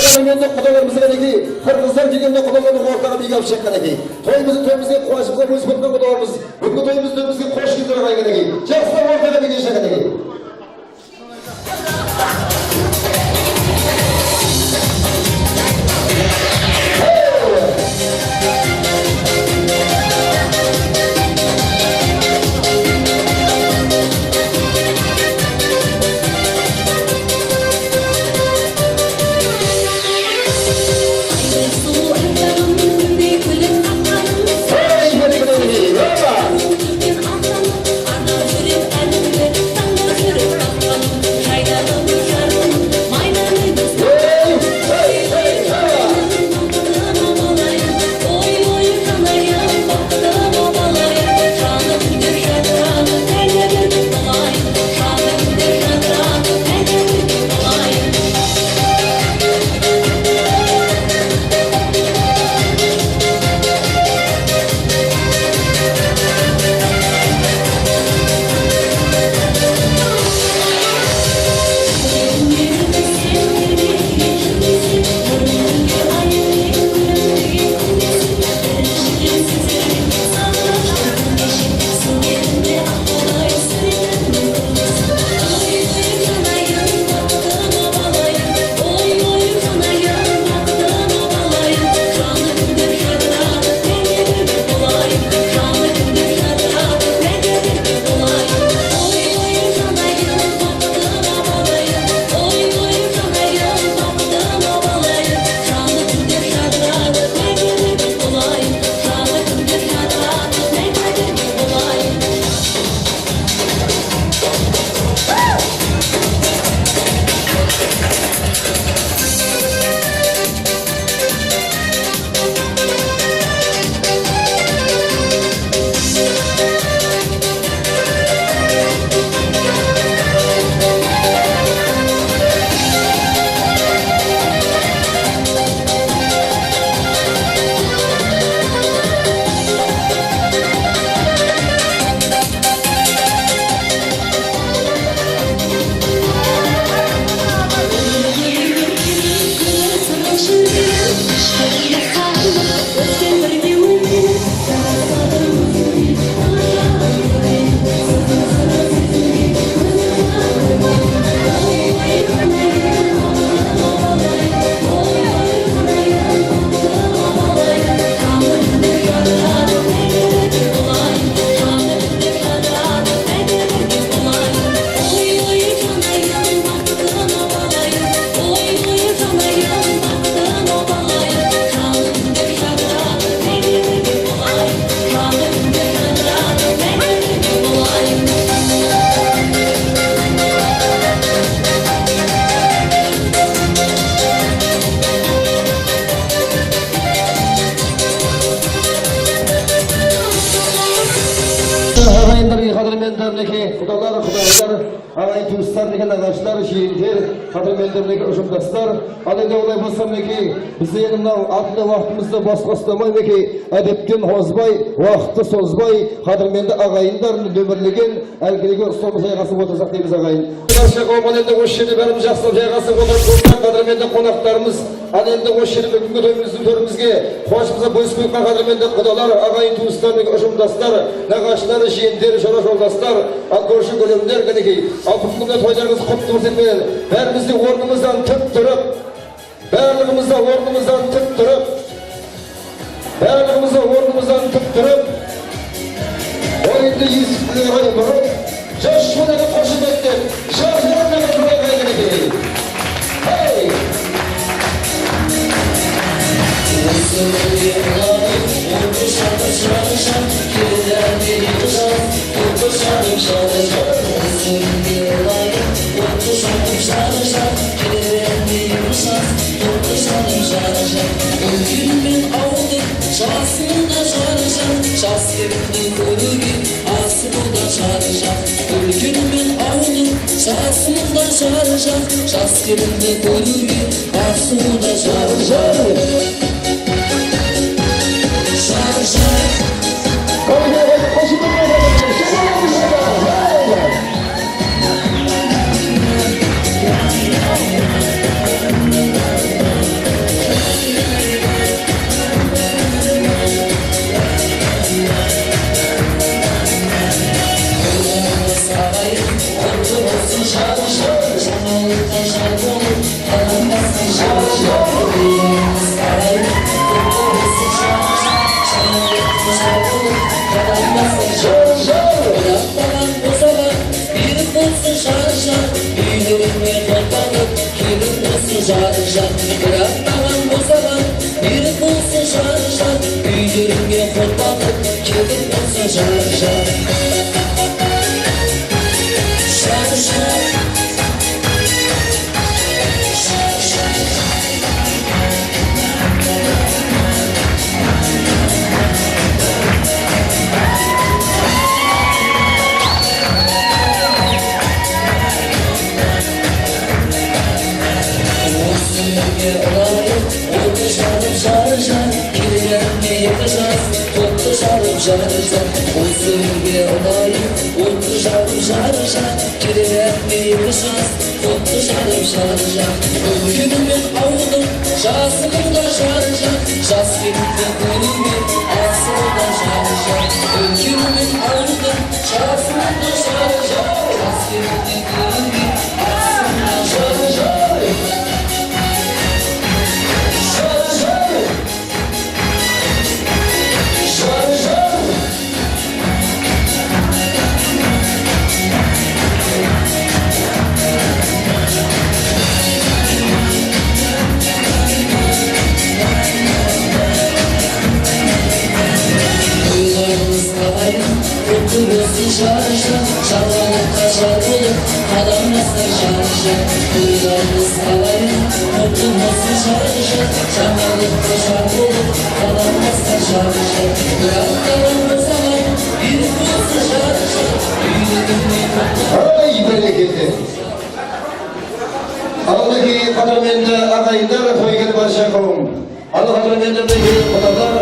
Kıdemende kudalarımızı kaneki, Kırgızlar degende kudalarını ortaga beygi alып çekkan eki. Toyumuzga quvonchimizga bo'ysunib o'tgan kudalarımız, bugungi toyimizda bizga qo'sh keltirgan eki. Jaxsizlar ortaga beygi alishgan eki. Ağay tuğuslar degen ağaçlar, şiirler, kadırmenlerindeki uşumdaslar. Alende olay basam ki, bize yanımdan adlı vaxtımızda bas-baslamay ki, edepten hozbay, vaxtı sozbay, kadırmende ağayınlar nömürlegen, elgilege ustamız ayğası otursak deyimiz ağayın. Karşıya olmalende o şiiri benim jaxsal ayğası otursak, kadırmende konaklarımız, alende o şiiri bugünkü toyumuzun törümüzge, hoşumuza boyuz koyukan kadırmende kudalar, ağayın tuğuslarındaki uşumdaslar, nağaçlar, şiirler, şoraş oldaslar, görüşü gölümler ki, Altınlıkta toylarımız koptu etmeyen, bärimizni ornumuzdan tıp durup, bärligimizde ornumuzdan tıp durup, bärligimizde ornumuzdan tıp durup, oyunda yizikliğe ayırıp, coşkuları koşup ettim, şarjlarına kadar kaydedildi. Hey! Şas yerinde koyur aslında şarjör жаржат Быраптаған босаған берік болсын жаржат Үйлеріңе қотбатып келіп болсын жаржат Жаржат Осы үйге ұнайып, отты жарып жаржат Кереметіне екі жас, отты жарып жаржат Үлкеніммен ауылдың, жасымында жаржат Жас келінмен көліңмен, асылда жаржат Үлкеніммен ауылдың, жасымында жаржат Жас келінмен көліңмен, асылда жаржат Жаржат, жалғаныққа жар болып, қадамдастар жаржат Ойларымыз қалайын, ұлтымызды жаржат Жаңалыққа жар болып, қадамдастар жаржат Быраптаған босаған, берік болсын жаржат Үйлеріңе Ай, бәрекелді. Алдыки қадірменді ағайындар, тойген барша қауым. Алы қадірменді келген қонақтар,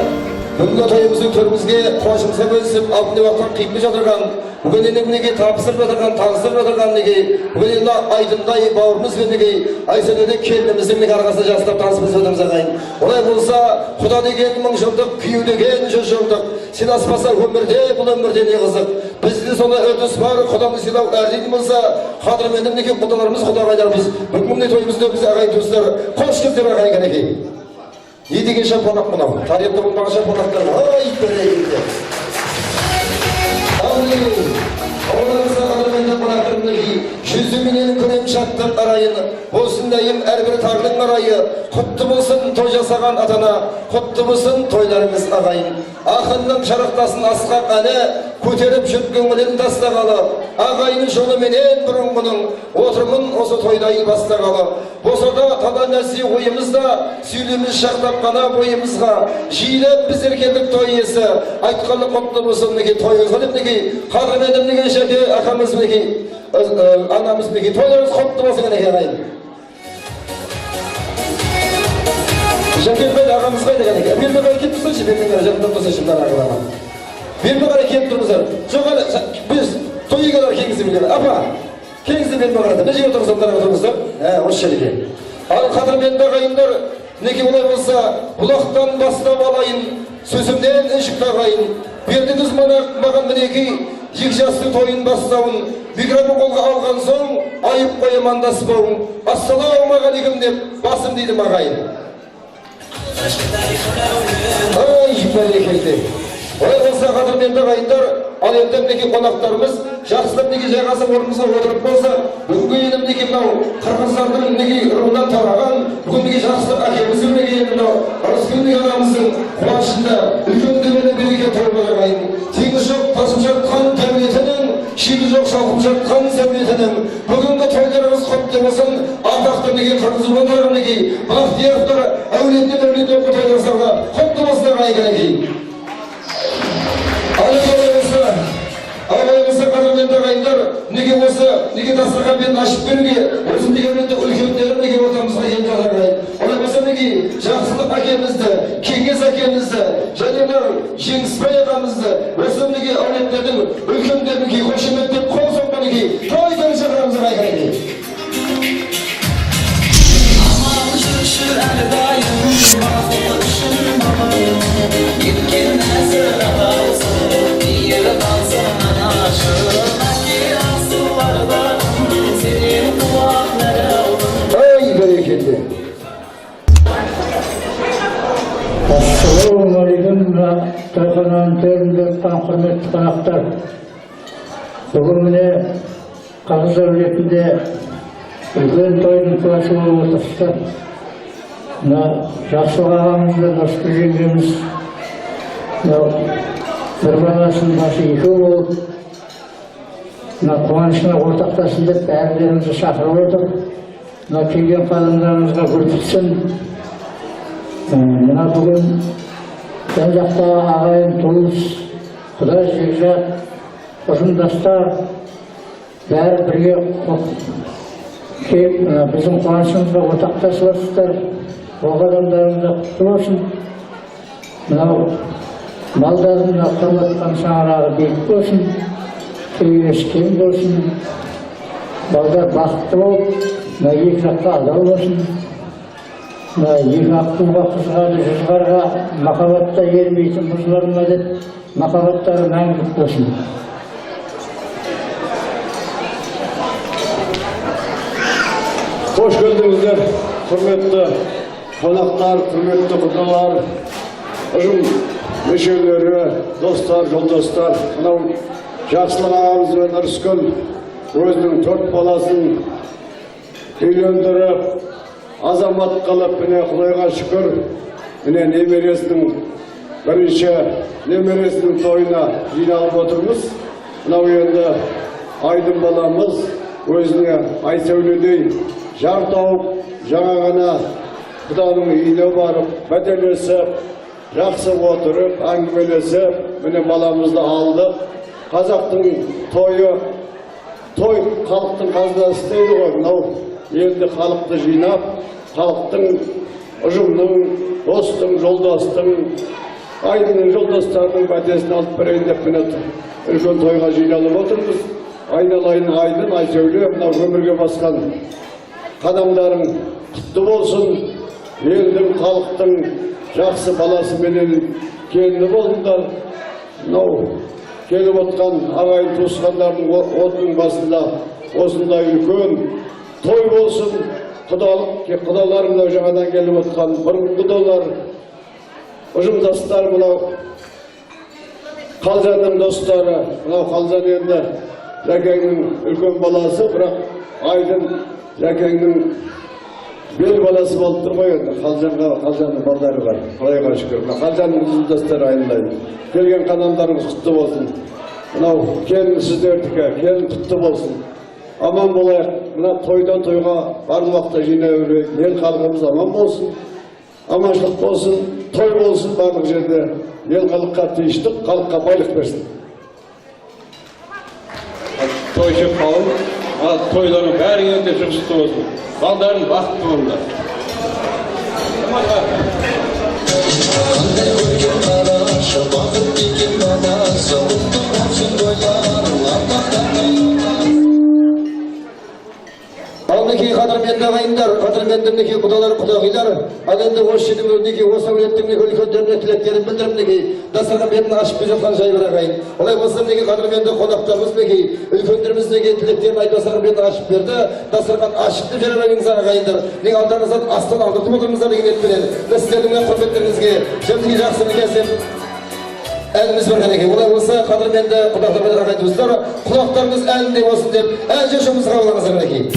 бүгінгі тойымыздың төрімізге қуашымызға бөлісіп, алтын уақыттан қиып жатырған, бүгін енемінеге табысып жатырған, танысып жатырған неге, бүгін енді айдындай бауырымыз бен неге, айсәнеде келініміздің неге арқасында жастап танысып жатырмыз ағайын. Олай болса, құда деген 1000 жылдық, күйеу деген 100 жылдық, сен аспаса өмірде, бұл өмірде не қызық. Бізде солай үрдіс бар, құдамды сыйлау әрдейді болса, қадірменді неге құдаларымыз, құдағайларымыз, бүгінгі тойымызды біз ағайын туыстар, қош келдер ағайын кәнеке. Не деген шапонақ мынау? Тарихта болмаған шапонақтар. Ай, бәрекелді. Ауылыңызға қадірменді қонақтарымды жүзіменен көрем шаттық арайын, осындайым әрбір тардың арайы, құтты болсын той жасаған атана, құтты болсын тойларыңыз ағайын. Ақынның шарықтасын асқақ әні, көтеріп жүр көңілін тастағалы, ағайын жолыменен бұрынғының, отырмын осы тойдай бастағалы. Босада талай нәрсе ойымызда, сөйлеміз шақтап қана бойымызға, жиілеп біздер келдік той иесі, айтқаны құтты болсын неге тойыңызға деп неге, қадірменді неге жәке ақамыз неге, анамыз неге, тойларыңыз құтты болсын неге ағайын. Жәкелбек ағамыз қайда кәнеке? Берме қарай кеп тұрсайшы, берме қарай жанымдан тұрсайшы, мына ағылама. Берме қарай кеп тұрмыздар. Жоқ әлі, біз тойы қалар кеңізді білген. Апа, кеңізді берме қарады. Не жерге тұрмыздар, мына тұрмыздар? Осы жерге. Ал қадірменді ағайындар, неге олай болса, бұлақтан бастап алайын, сөзімден ішік ағайын. Бердіңіз маған мінекей, екі жастың тойын бастауын, микрофон қолға алған соң, айып қойымандаспауын. Ассалаумағалейкум деп басым дейді ағайын. Ай, бәрекелді. Олай болса қадірменді ағайындар, ал енді мінекей қонақтарымыз жақсылап неге жайғасып орнымызға отырып болса, бүгінгі енді мінекей мынау қырғыздардың мінекей руынан тараған, бүгін мінекей жақсылап әкеміздің мінекей мынау Рыскүл ағамыздың қуанышында үлкен төбелі береке той болар ағайын. Теңіз жоқ тасып жатқан дәулетінің, шегі жоқ шалқып жатқан сәулетінің, бүгінгі тойларымыз құтты болсын, атақты мінекей қырғыз руынан мінекей бақтияровтар әулетінен әулет оқы тойларсарға құтты болсын ағайын кәнекей. Алайымызда қадірменді ағайындар, неге осы, неге дастархан бетін ашып беруге, осы неге өреті үлкендері неге отамызға енді ағайын. Олай болса неге жақсылық әкемізді, кеңес әкемізді, және Жеңісбай ағамызды, осы неге әулеттердің үлкендерін кей қошеметтеп қол соққан неге, тойдан шақырамыз ағайын. Амал жүрші әрдайым, бақыты үшін бабайым, кеткен әзір ағайсы, ері қалсын Ай, бәрекелді. Ассалаумағалейкум, тойхананың төрінде отқан құрметті қонақтар. Бүгін міне Қырғыз әулетінде үлкен тойдың куәсі болып отырсыздар. Мына Жақсылық ағамыз бен Оспы жеңгеміз бір баласының басы екеу болып, мына қуанышына ортақтасын деп бәрілерімізді шақырып отыр. Мына келген қадамдарымызға гүл бітсін. Мына бүгін жан жақта ағайын туыс, құда жекжат, ұжымдастар бәрі бірге келіп біздің қуанышымызға ортақтасып отырсыздар. Ол қадамдарымызда құтты болсын. Мынау малдардың құрметқан шаңырағы биік болсын, күйесі кең болсын, балдар бақытты болып, екі жаққа адал болсын. Екі аққуға қызғады жүзғарға, махаббатта ермейтін бұзыларына деп, махаббаттары мәңгілік болсын. Hoş geldinizler, hürmetli konaklar, hürmetli kudalar, ұжым мүшелері, достар, жолдастар, мынау Жақсылық ағамыз бен Нұрыскүл өзінің 4 баласын үйлендіріп, азамат қылып, міне Құдайға шүкір, міне немересінің бірінші немересінің тойына жиналып отырмыз. Мынау енді Айдын баламыз өзіне Айсәуледей жар тауып, жаңа ғана Құданың үйіне барып, бәтелесіп, жақсы отырып, әңгімелесіп, міне баламызды алдық. Қазақтың тойы, той халықтың қазынасы дейді ғой. Мынау енді халықты жинап, халықтың, ұжымның, достың, жолдастың, Айдының жолдастарының бәтесін алып берейін деп міне үлкен тойға жиналып отырмыз. Айналайын Айдын, Айсәуле, мынау өмірге басқан қадамдарың құтты болсын. Елдің, халықтың жақсы баласы менен келіні болыңдар. Мынау келіп отқан ағайын туысқандардың отының басында осындай үлкен той болсын. Құдалар мынау жаңадан келіп отқан бұрын құдалар, ұжымдастар, мынау Қалжанның достары, мынау Қалжан енді Жәкеңнің үлкен баласы, бірақ Айдын Жәкеңнің бел баласы болып тұр ғой енді. Қалжанның балдары бар, Құдайға шүкір. Қалжанның ұжымдастары айналайын. Келген қадамдарыңыз құтты болсын. Мынау келін сіздердікі, келін құтты болсын. Аман болайық. Мына тойдан тойға барлық уақытта жинай берейік. Ел халқымыз аман болсын. Аманшылық болсын, той болсын барлық жерде. Ел халыққа тыныштық, халыққа байлық берсін. Тойшы қауым, тойларын бәрі енді жұмысты болсын. Балдарын бақытты болыңдар. Қандай көрген қарашы, бақыт деген баласы, ұлттың болсын тойларың, ардақтан Алнеки қадірменді ағайындар, қадірмендімнеки құдалар, құдағилар, ал енді осы жердіңдеки, осы әулеттіңдеки үлкендеріне тілектерін білдірімдеки, дастархан бетін ашып келе жатқан жай бір ағайын. Олай болса неге қадірменді қонақтарымыз неге, үлкендеріміздегі тілектерін айтып дастархан бетін ашып берді, дастархан ашып деп жарар ағайындар ағайындар. Неге алдарыңыздан астан алдыртып отырмыздар деген етпенен. Сіздердің құрметтеріңізге жемдіге жақсы келсем әніміз бар екен. Олай болса қадірменді құдақтар ағайын туыстар, құлақтарыңыз әлінде болсын деп ән жашымызға қабылдаңыздар екен.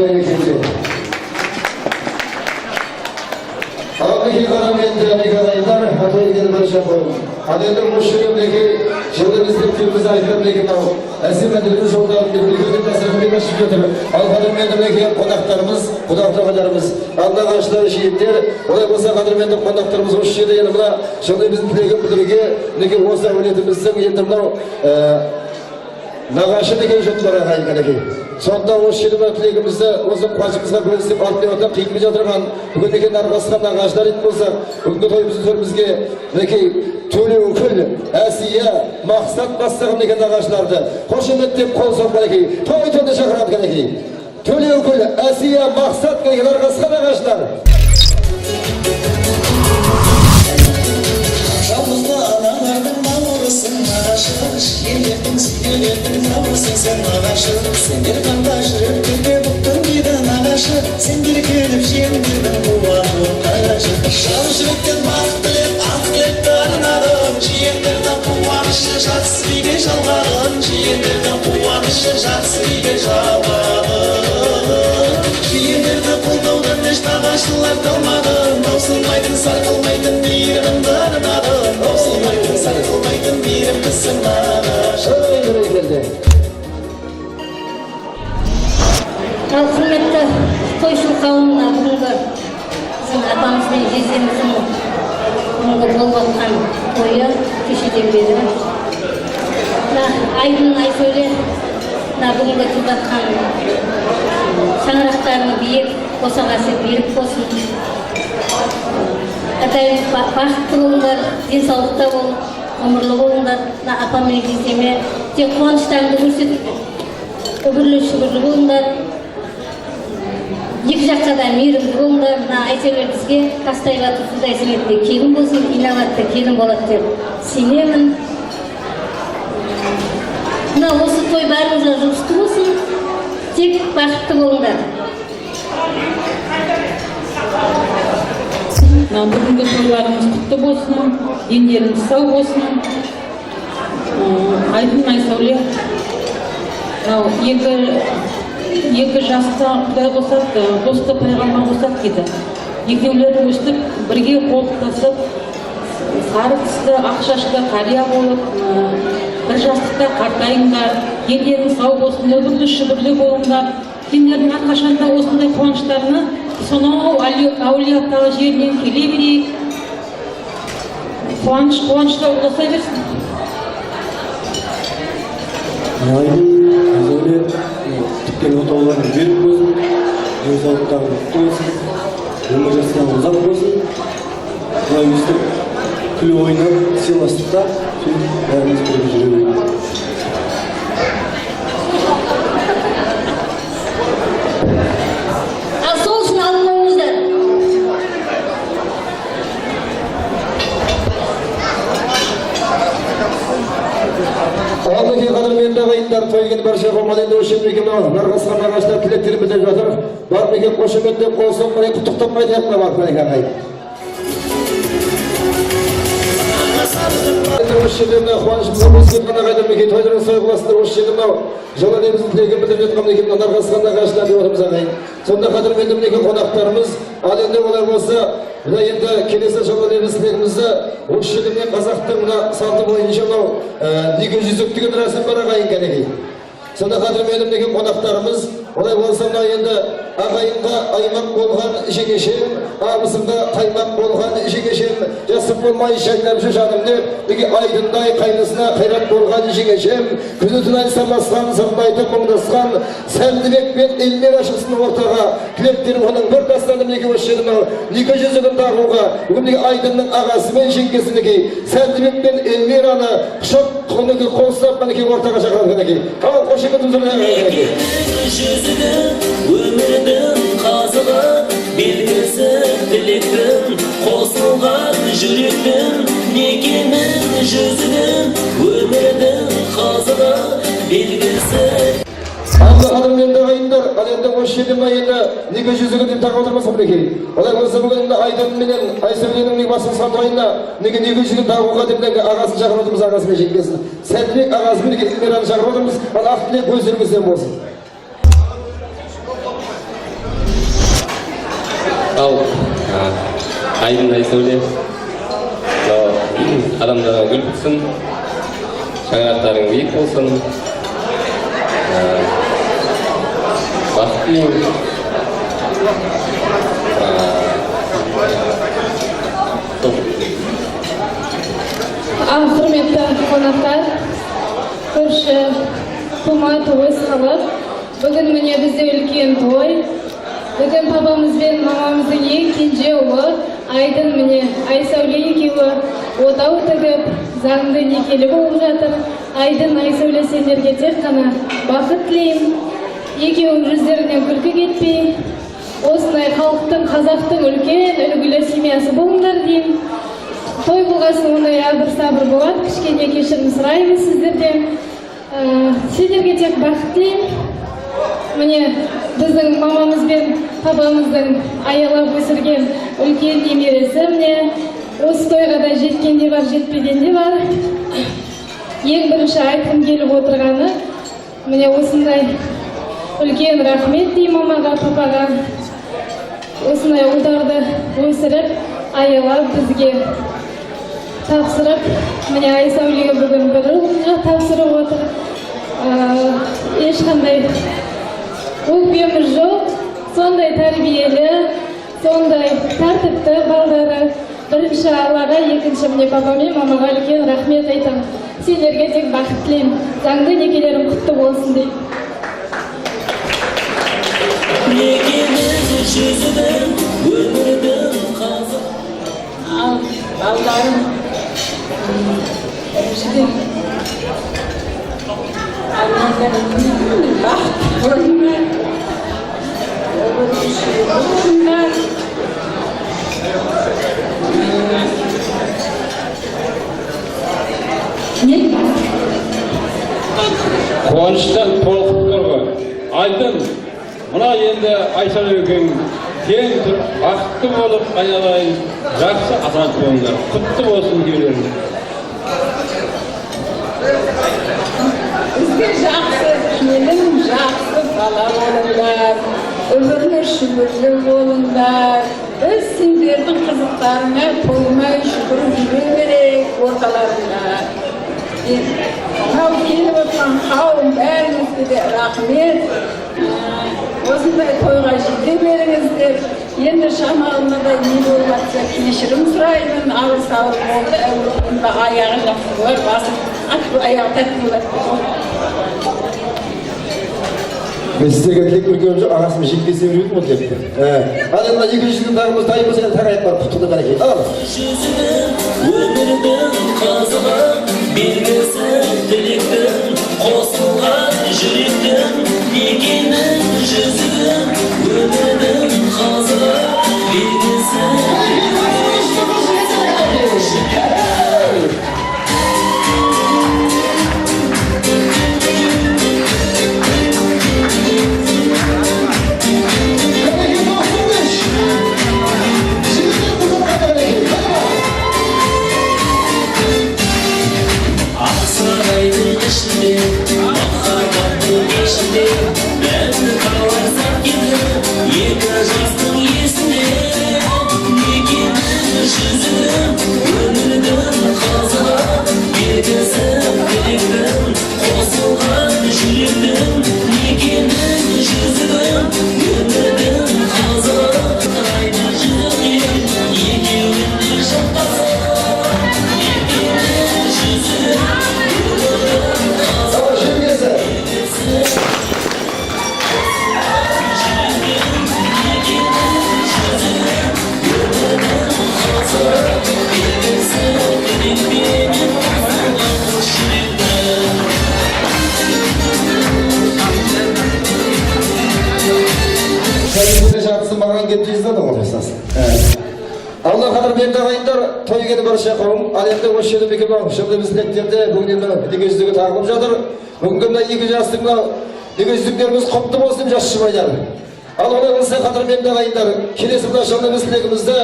ekibine. Ağabey karamende Nikola'ylar hatayken başladı. Adende müşterimizdeki şehrimizde tümümüz aydınlık var. Eski medeniyetin soldan bir meseleyi bir götürüp Alfadır medeniyetteki konaklarımız, arkadaşlar şehitler, olay olsa Kadir Mendek konaklarımız hoş geldiniz yanımda. Şimdi bizim tilegi bildirge, niki olsa devletimizin yendimden nağaşı degen jotlara kayınkanaki. Sonda o şirime tilegimizde o'zim qo'shimizga bo'lib ortda qiynab o'tirgan bugungi narxasga naqashlar it bo'lsa bugungi to'yimizni ko'rimizga niki to'li ukul asiya maqsad bastığımdaki naqashlarni qo'shimit deb qo'l so'qmalaki to'yda chaqiradiganaki to'li ukul asiya maqsad degan narxasga naqashlar Yalnızda analardan nağırısın nağaşır Yerlerden sürülerden nağırsın sen nağaşır Sen bir kandaşır öpkülde buktun bir nağaşır Sen bir kelip jendirden kuvağın nağaşır Şarjırıkten baktılep akletlerin adım Jiyenlerden kuvanışı jatsırıyla жалғағын Jiyenlerden kuvanışı jatsırıyla жалғағын Jiyenlerді қолдаудан еш нағашылар қалмадым Таусылмайтын сарқылмайтын мейірімдарын адым Таусылмайтын сарқылмайтын мейірімдісің нағашы Ал құрметті тойшыл қауымына бүгінгі біздің атамыз бен жездеміздің бүгінгі болып жатқан тойы кешеден бері Айдын Айсөле бүгінгі келіп жатқан шаңырақтарының биік босағасы берік болсын. Атайын бақытты болыңдар, денсаулықта болып, ғұмырлы болыңдар. Апам мен жездеме тек қуаныштарыңды көрсетіп, үбірлі-шүбірлі болыңдар. Екі жаққа да мейірімді болыңдар. Айсәуле бізге тастай батыр судай сенетте келін болсын, инабатты келін болады деп сенемін. Осы той бәрімізге жұғысты болсын, тек бақытты болыңдар. Бүгінгі тойларымыз құтты болсын, денеріңіз сау болсын. Айдын Айсәуле екі жаста Құдай қосады, досты пайғамбар қосады дейді. Екеулері өстіп, бірге қолтасып, сары тісті, ақ шашты қария болып, бір жастықта қартайыңдар, елдерің сау болсын, өбірлі шүбірлі болыңдар. Сендердің әрқашанда осындай қуаныштарына сонау әулие-аталы жерінен келе берейік. Қуанышта ұласа берсін. Айдын, тіккен отауларын беріп болсын, денсаулықтары мықты болсын, өмір жастан ұзақ болсын. Бұлай өстіп, күлі ойнап, сыйластықта бәріміз бірге жүре берейік. Алдығы қадірменді ағайындар тойген барша қомаленді өшемдегі нарғасқан ағаштар тілектері білдіріп жатыр. Бар мекен қошеметті қол соқпай, құттықтаппай таяққа бар мәлік ағай. Осы жерден қуанышымызға болсын кеткен ағайдар мекен тойдырын сойғыласындар осы жерден жылы неміздің тілегін білдіріп жатқан мекен нарғасқан ағаштар деп отырмыз ағайын. Сонда қадірменді мекен қонақтарымыз ал енді олар болса мына енді келесі жылы неміздің тілегімізді осы жерден қазақтың мына салты бойынша мынау неге жүзік деген рәсім бар ағайын кәнекей. Сонда қадірменді деген қонақтарымыз олай болса мына енді ағайынға аймақ болған жеңешем, абысынға қаймақ болған жеңешем, жасып болмай шайнап жүр жаным деп, неге айдындай қайнысына қайрат болған жеңешем, күзетін ай самасқан, сыртайтып мұңдасқан, Сәлдібек пен Эльмира шықсын ортаға, тілектерім оның бір тастаным неге осы жердің неге жүзігін тағуға, бүгін неге айдынның ағасы мен жеңгесі неге Сәлдібек пен Эльмираны құшақ құнығы қолсап неге ортаға шақырады неге. Ал қошеметімізді неге. Өмірдің қазығы белгісі тілектің қосылған жүректің некенің жүзінің өмірдің қазығы белгісі. Алла қадірменді ағайындар, ал енді осы жерден енді неге жүзігі деп тағы отырмаса мінекей. Олай болса бүгін Айдын менен Айсәуленің басын сандайында неге жүзігін тағуға деп ағасын шақырып отырмыз, ағасы мен жеңгесін. Сәлдібек ағасы мен Эльмираны шақырып отырмыз, ал ақ тілек өздеріңізден болсын. Ал Айдын Айсәуле адамдарға гүл бітсін, шаңырақтарың биік болсын, бақыт тілеймін. Құрметті қонақтар, көрші тумай той қалып, бүгін міне бізде үлкен той. Бүгін папамыз бен мамамыздың ең кенже ұлы Айдын міне Айсәуле екеуі отау тігіп, заңды некелі болып жатыр. Айдын, Айсәуле, сендерге тек қана бақыт тілеймін. Екеуің жүздерінен күлкі кетпей, осындай халықтың, қазақтың үлкен үлгілі семьясы болыңдар деймін. Той болғасын ондай абыр-сабыр болады, кішкене кешірім сұраймыз сіздерден. Сендерге тек бақыт тілеймін. Міне біздің мамамыз бен папамыздың аялап өсірген үлкен немересі міне осы тойға да жеткен де бар, жетпеген де бар. Ең бірінші айтқым келіп отырғаны міне осындай үлкен рахмет деймін мамаға, папаға. Осындай ұлдарды өсіріп, аялап бізге тапсырып, міне Айсәулеге бүгін бір ұлға тапсырып отыр. Ешқандай өкпеміз жоқ, сондай тәрбиелі, сондай тәртіпті балдары. Бірінші Аллаға, екінші міне папа мен мамаға үлкен рахмет айтамын. Сендерге тек бақыт тілеймін. Заңды некелерің құтты болсын деймін. Балдарым, Қуаныштан толқып Айдын, мына енді Айсәуле екеуің тең тұрып, бақытты болып айналайын, жақсы азат болыңдар, құтты болсын деулеріңіз. Бізге жақсы келін, жақсы бала болыңдар, өмірлі шүбірлі болыңдар. Біз сендердің қызықтарыңа тоймай шүкіріп жүре берейік орталарында. Мынау келіп отырған қауым бәріңізге де рахмет. Осындай тойға жете беріңіздер. Енді шамалына да не болып жатса кешірім сұраймын. Ауыр-сауыр болды, әуелінде аяғы жақсы болады, басы аяғы тәтті болады. Мен сіздерге тілек көргенім жоқ, ағасымен жекпесе беретін ол депті. Ал енді екінші күн тағымыз тайып болса, тағайып бар, құттықты бәрекет. Ал! Өмірдің қазығы, белгісі тілектің, қосылған жүректің, некенің жүзігін, өмірдің қазығы, белгісі Allah qadırmenli ағайындар, той келіп барша қауым, ал енді осы жерде мекеме шымды біз тілектерді бүгін енді негіздігі тағылып жатыр. Бүгінгі мына екі жастың негіздіктеріміз құтты болсын жас жұбайлар. Ал олай болса қадырменді ағайындар, келесі мына шымды біз тілегімізді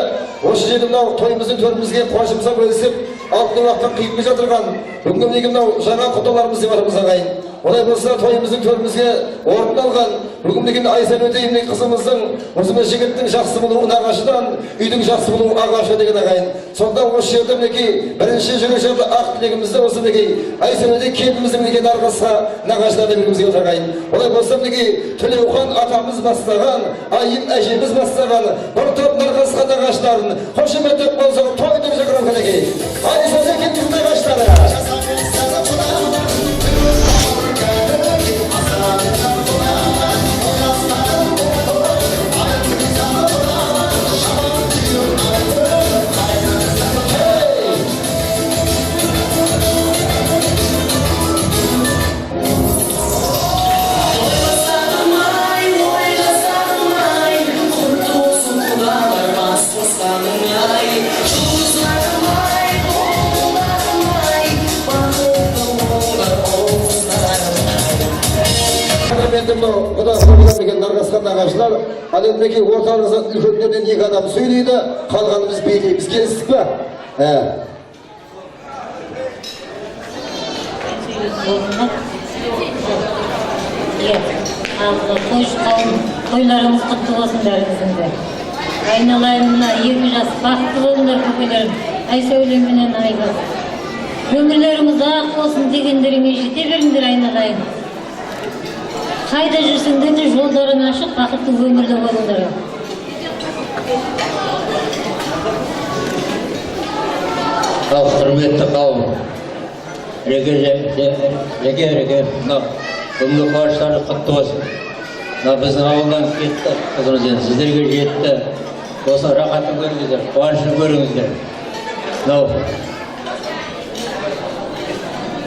осы жерде мынау тойымыздың төрімізге қуанышымызға бөлісіп, алтын уақыттан қиып жатырған бүгінгі мынау жаңа құтталарымыз деп жатырмыз ағайын. Olay bolsa toyumuzun törümüzge orun algan bugün Aysel Öteyim'in kızımızın Osman Şigirt'in jakсы buluğu nağaşıdan üydün jakсы buluğu ağaşı degen agayın. Sonda o şerde mineki birinci jürüşerde ak dilegimizde olsa mineki Aysel Ötey kendimizin mineki nargısına nağaşlarına birgimizge otagayın. Olay bolsa mineki Tüleyuhan atamız bastagan, ayım eşimiz bastagan, bir top nargısına nağaşlarını hoşum etip bolsa toydum jakıram mineki. Aysel Ötey kendimizin nağaşları. O da programdaki nargaskan nağaçlar, alemdeki ortalarınızdan ülketlerden iki adam söyleydi, kalganımız belli, biz kestik mi? Toylarımız kutlu olsun derimizin de. Aynalayımına 20 yaş baktı olunlar köpelerim. Aysöylem menen aygaz. Ömürlerimiz ak olsun degenlerine jete berindir aynalayım. Kayda жүрсеңдер де жолдарың ашық, бақытты өмірді болыңдар. Құрметті қауым, реке, бүгінгі қуаныштары құтты болсын. Біздің ауылдан кетті, қызымыз енді сіздерге жетті. Осы рахатын көріңіздер, қуанышын көріңіздер.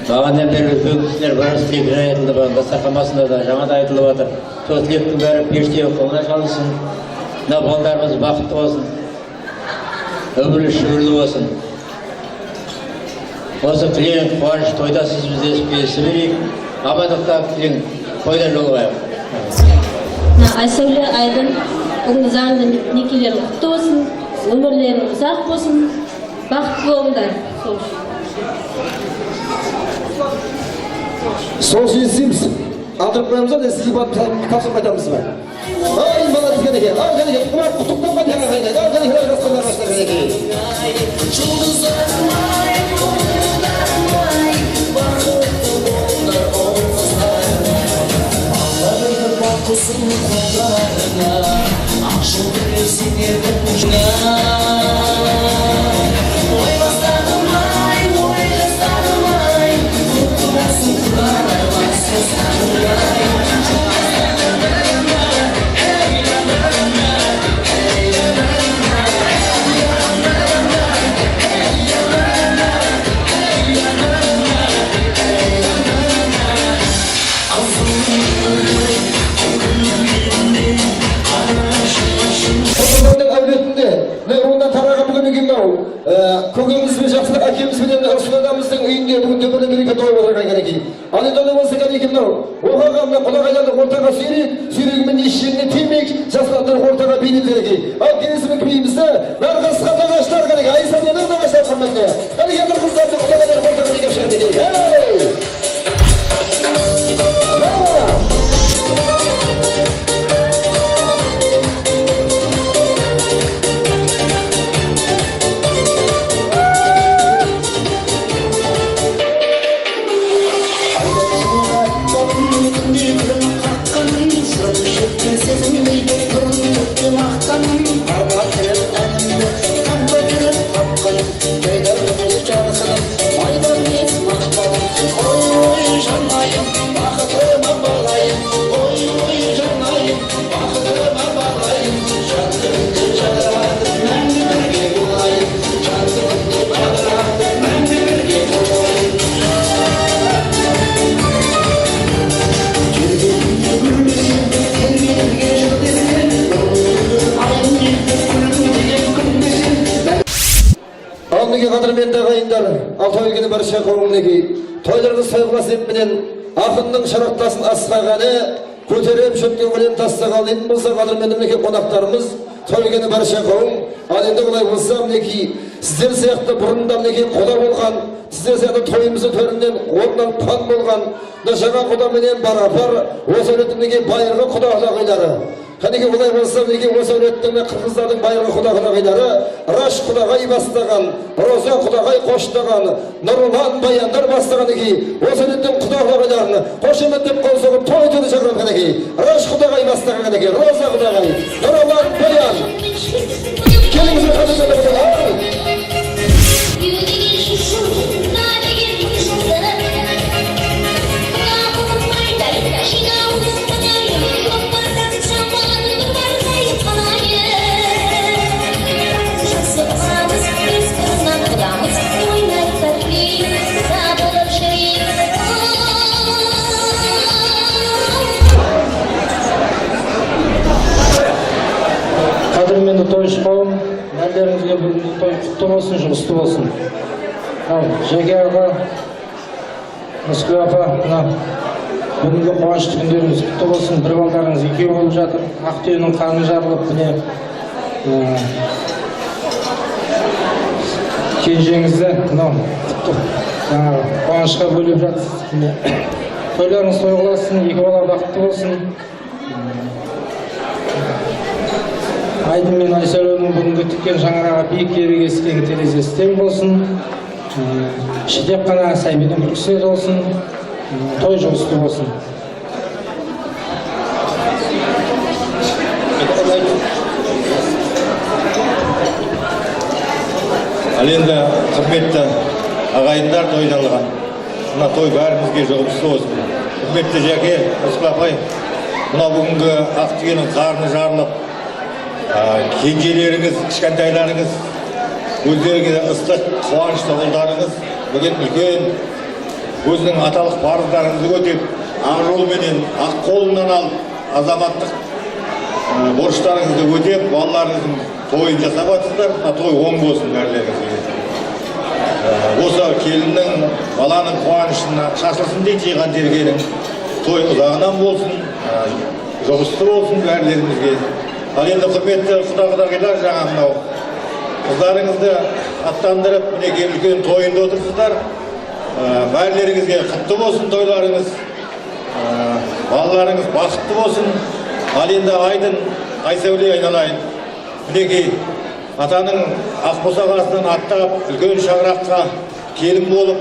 Бағаннан бері үлкен кісілер біраз тілек айтылды, дастархамасында да жаңа да айтылып жатыр. Сол тілектің бәрі пеште қолына шалынсын. Мына балдарымыз бақытты болсын, өмірлі шүбірлі болсын. Осы тілеген қуаныш тойда сіз біздесіп келісі берейік. Амандықта тілеген тойда жолығайық. Айсәуле Айдын, бүгінгі заңды некелері құтты болсын, өмірлері ұзақ болсын, бақытты болыңдар. Сол жесіміз, алдырып қоямыз да сізді тапсырып қайтамыз ба? Ай, бала бізген екен, ай, және ке, құмар құтықтан ба жаңа қайнайды, ай, және ке, жасқандар баштар екен. Көкемізбен жақсылық әкемізбен Ырысуланамыздың үйінде бүгін дөбірі мереке той отырған кәнекей. Ал енді оны болса кәнекей мынау. Оғаға мына құлағайларды ортаға сүйрегімен еш жеріне тимейік, жасылықтар ортаға бейнет кәнекей. Ал келесімен кімеймізді, нарғасқа нағаштар кәнекей, Айсәулені нағаштар қамметті. Кәнекей бір қыздарды құлағайларды ортаға бейнет шығар кәнекей. Qadırmenді ағайындар, алтай өлгені барша қауымнеки, тойларғы сайғылас еппенен ақынның шарақтасын асқағаны, көтеріп шөткен өлен тастағалы етін болса қадырменді мінеке қонақтарымыз, той өлгені барша қауым, ал енді олай болса мінеки, сіздер сияқты бұрында мінеке қола болған сіздер сияқты тойымыздың төрінен орнынан пан болған жаңа құда менен барапар осы әулеттің байырғы құда құдағилары. Кәнеке олай болса, осы әулеттің қырғыздардың байырғы құда құдағилары Раш құдағай бастаған, Роза құдағай қоштаған, Нұрлан баяндар бастаған осы әулеттің құда құдағиларын қошеметтеп қол соғып той тойды шақырып кәнеке. Раш құдағай бастаған кәнеке, Роза құдағай, Нұрлан баян. Келіңіздер Қадірменді тойшы қауым, бәрлеріңізге бүгінгі той құтты болсын, жұғысты болсын. Жеке аға, Мысқыл апа, бүгінгі қуанышты күндеріңіз құтты болсын. Бір балдарыңыз екеу болып жатыр. Ақтүйенің қаны жарылып, міне кенжеңізді құтты қуанышқа бөліп жатсыз. Тойларыңыз той қыласын, екі бала бақытты болсын. Айдын мен Айсәулемнің бүгінгі тіккен жаңараға биік ерегесі кең терезесі тең болсын. Шетеп қана Сайбидің күлкісі болсын. Той жұғысты болсын. Ал енді құрметті ағайындар тойды алған. Мына той бәрімізге жұғысты болсын. Құрметті жәке, Мысқыл апай, мына бүгінгі Ақтүйенің қарны жарылып, кенжелеріңіз, кішкентайларыңыз, өздеріңізге ыстық, қуанышты ұлдарыңыз бүгін үлкен өзінің аталық парыздарыңызды өтеп, ақ жолменен, ақ қолынан алып, азаматтық борыштарыңызды өтеп, балаларыңыздың тойын жасап жатсыздар. Той оң болсын бәрілеріңізге. Осы келіннің, баланың қуанышына шашылсын дейді жиған тергенің. Той ұзағынан болсын, жұғысты болсын бәрілеріңізге. Ал енді құрметті құда-құдағилар, жаңа мынау қыздарыңызды аттандырып, мінекей үлкен тойында отырсыздар. Бәрілеріңізге құтты болсын тойларыңыз, балаларыңыз бақытты болсын. Ал енді Айдын, Айсәуле айналайын. Мінекей атаның Ақбосақ астынан аттап, үлкен шаңыраққа келін болып,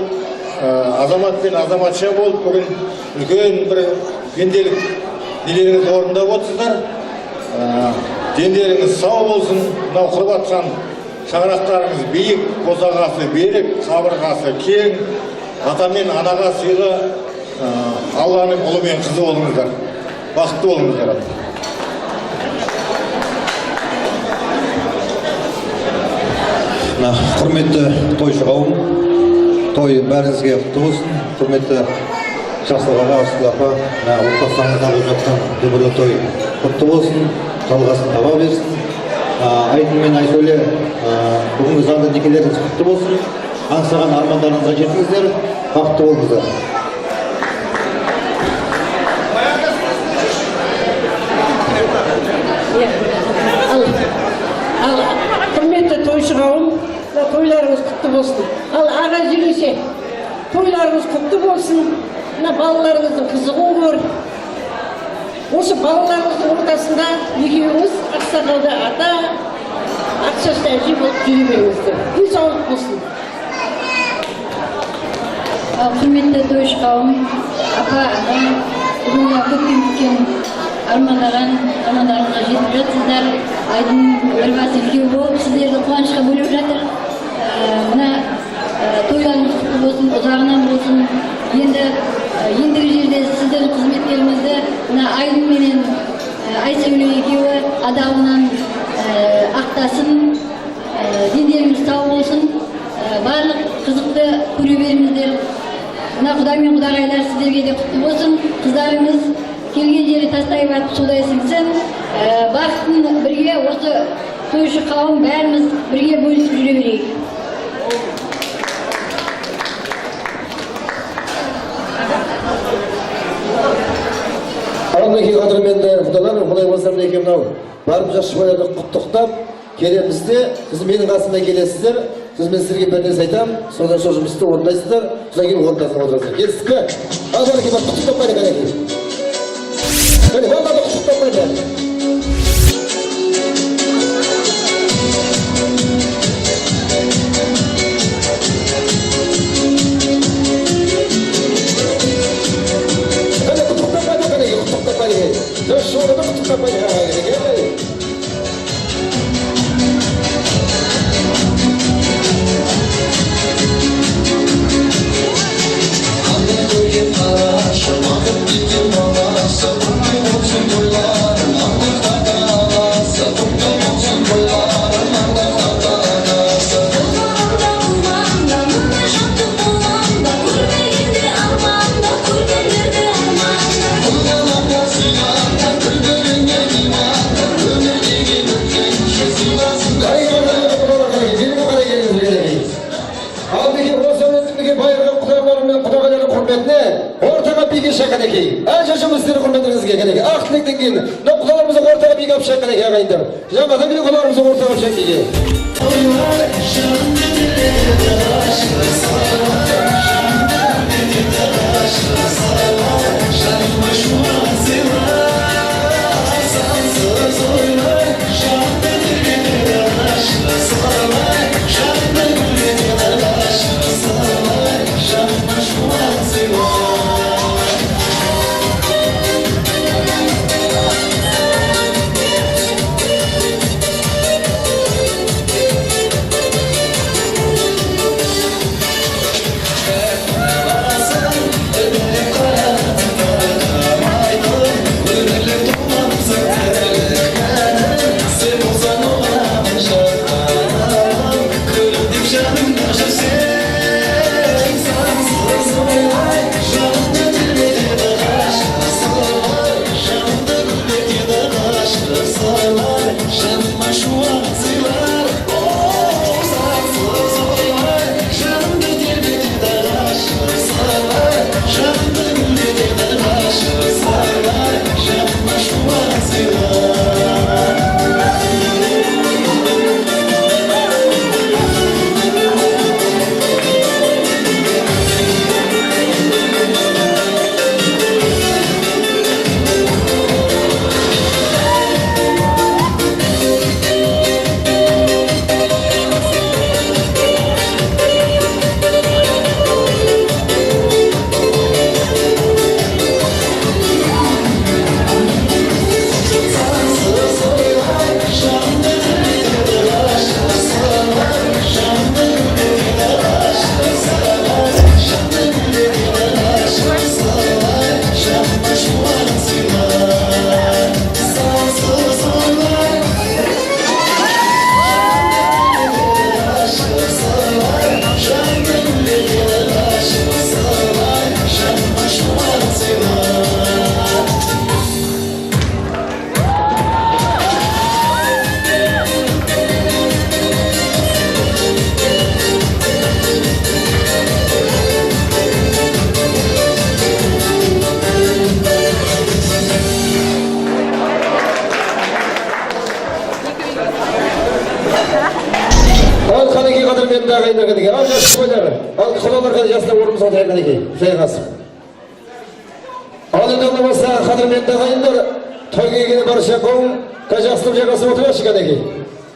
азамат пен азаматша болып, бүгін үлкен бір пенделік нелеріңіз орындап отырсыздар. Дендеріңіз сау болсын, мынау құрып атқан шаңырақтарыңыз биік, босағасы берік, қабырғасы кең, ата мен анаға сыйлы, Алланың ұлы мен қызы болыңыздар. Бақытты болыңыздар. Құрметті тойшы қауым, той бәріңізге құтты болсын. Құрметті Жақсылық аға, Мысқыл апа, отбасыңызда болып жатқан дүбірлі той құтты болсын, жалғасын таба берсін. Айдын мен Айсәуле, бүгінгі заңды некелеріңіз құтты болсын. Аңсаған армандарыңызға жетіңіздер, бақытты болыңыздар. Құрметті тойшы қауым, тойларыңыз құтты болсын. Ал аға жеңеше, тойларыңыз құтты болсын. Балаларыңыздың қызығын көр. Осы балаларыңыздың ортасында екеуіңіз ақсақалды ата, ақшашты әже болып жүре беріңіздер. Денсаулық болсын. Құрметті тойшы қауым, апа, бүгінгі көптен күткен армандарыңызға жетіп жатсыздар. Айдың бір басы екеу болып сіздерді қуанышқа бөліп жатыр. Мына тойларыңыз құтты болсын, ұзағынан болсын. Ендігі жерде сіздердің қызметтеріңізді мына Айдын менен Айсәуле екеуі адалынан ақтасын, дендеріңіз сау болсын, барлық қызықты көре беріңіздер. Мына құда мен құдағайлар сіздерге де құтты болсын. Қыздарыңыз келген жері тастай барып судай сіңсін. Бақытын бірге осы тойшы қауым бәріміз бірге бөлісіп жүре берейік. Мінекей қадірменді құдалар, бұлай болса мінекей мынау барып жас жұбайларды құттықтап келемізде, сіз менің қасымда келесіздер. Сөз мен сіздерге бір нәрсе айтамын, содан сол жұмысты орындайсыздар, содан кейін ортасына отырасыздар. Келістік пе? Ал бар екен, құттықтап қайда қайда. Кәне, балаларды құттықтап қайда. Ортаға биге шаққан екен. Әнші жұмыстары құрметіңізге келеке. Ақ тілектен кейін құдаларымызды ортаға биге алып шаққан екен ағайындар. Жаңадан кейін құдаларымызды ортаға алып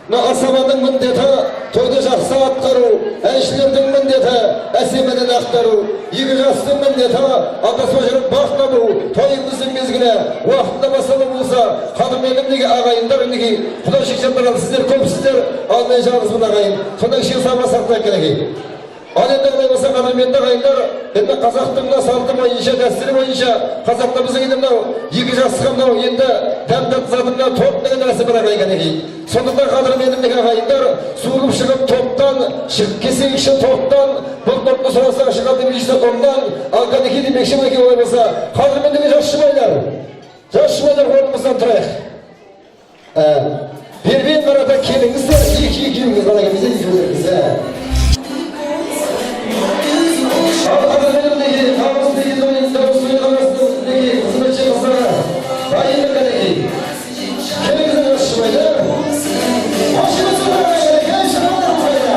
Асабаның міндеті тойды жақсы атқару, әншілердің міндеті әсеменен ақтару, екі жастың міндеті атасына жүріп бақтабу, тойымыздың мезгілі уақытында басталып болса, қадірменімдегі ағайындар үндеге құда шекшандардан сіздер көпсіздер, ал мен жалғызбын ағайын, сонда кішкен сабыр сақтап керек. Ал енді құдай болса қадірменді ағайындар, енді қазақтың мына салты бойынша, дәстүрі бойынша, қазақта біздің енді мынау екі жасқа мынау енді дәм татысатын топ деген нәрсе бар ағайын екен. Сондықтан қадірменді ағайындар суырып шығып топтан, шығып кесейікші топтан, бұл топты сұрасақ шығады мешіті томнан, ал кәдеке демекші екен олай болса, қадірмендіге жас шымайлар орнымыздан тұрайық. Бербен қарата келіңіздер, екеуіңіз ғана келіңіздер. Al kadınlarındaki, namusundaki dolayı savunsuyu arasındaki hizmetçi kızlara bayılır kadeki. Kendimizden yaşamayla, başımızı bırakmayla, gençler olmayla.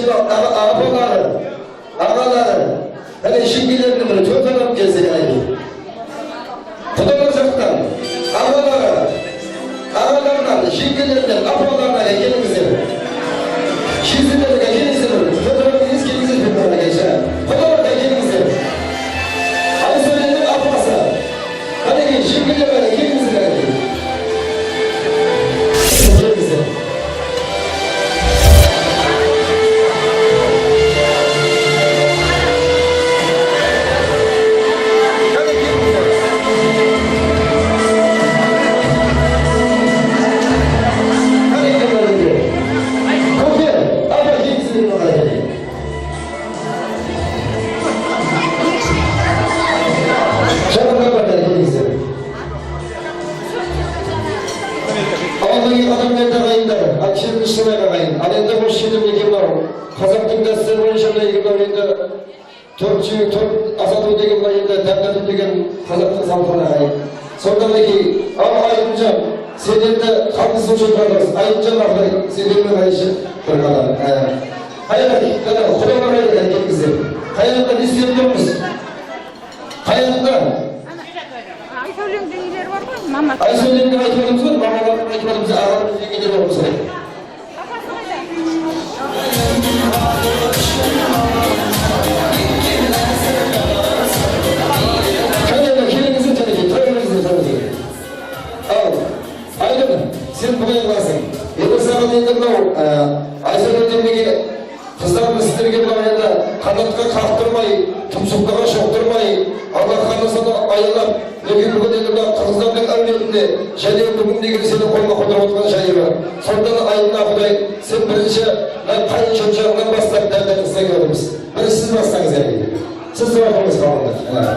Şimdi abaları, ağaları, hani şimdilerini böyle çok adam gelse yani. Kudalarcaktan, ağalarından, şimdilerinden, abalarından gelinize. Şimdilerine gelinize böyle. Fotoğrafınız gelinize fotoğrafa geçer. Fotoğrafa gelinize. Hani söylenir abasa. Hani ki şimdilerine gelinize. Gelinize. Қазақтың дәстүрі бойынша енді азату деген енді дәмдату деген қазақтың салтына ағайын. Сонда мінекей Айдынжан, сен енді қатысу үшін тұрасың. Айдынжан ағай, сен енді қайшы бір қадам. Қайрат, құдама қайрат әкеліңіздер. Қайратта не істеп тұрмыз? Қайратта? Айсәулемдің үйлері бар ғой, мама. Айсәулемдің айтып отырмыз ғой, мамалардың айтып отырмыз, ағалардың дегендер бар ғой. Sen buraya varsın. Енді саған енді мынау Айсәулемге қыздарымыз сіздерге мынау енді қанатқа қақтырмай, тұмсықтыға шоқтырмай, Алла қаласа аялап, бүгін енді мынау қырғыздардың әулетінде және бүгін деген сені қолға қойдырып отырған жайы бар. Сонда айына Құдай, сен бірінші қайын шонжағынан бастап дәрдәтіңізге көрдіңіз. Бірі сіз бастаңыз әрине. Сіз тұрақтыңыз қалыңдар.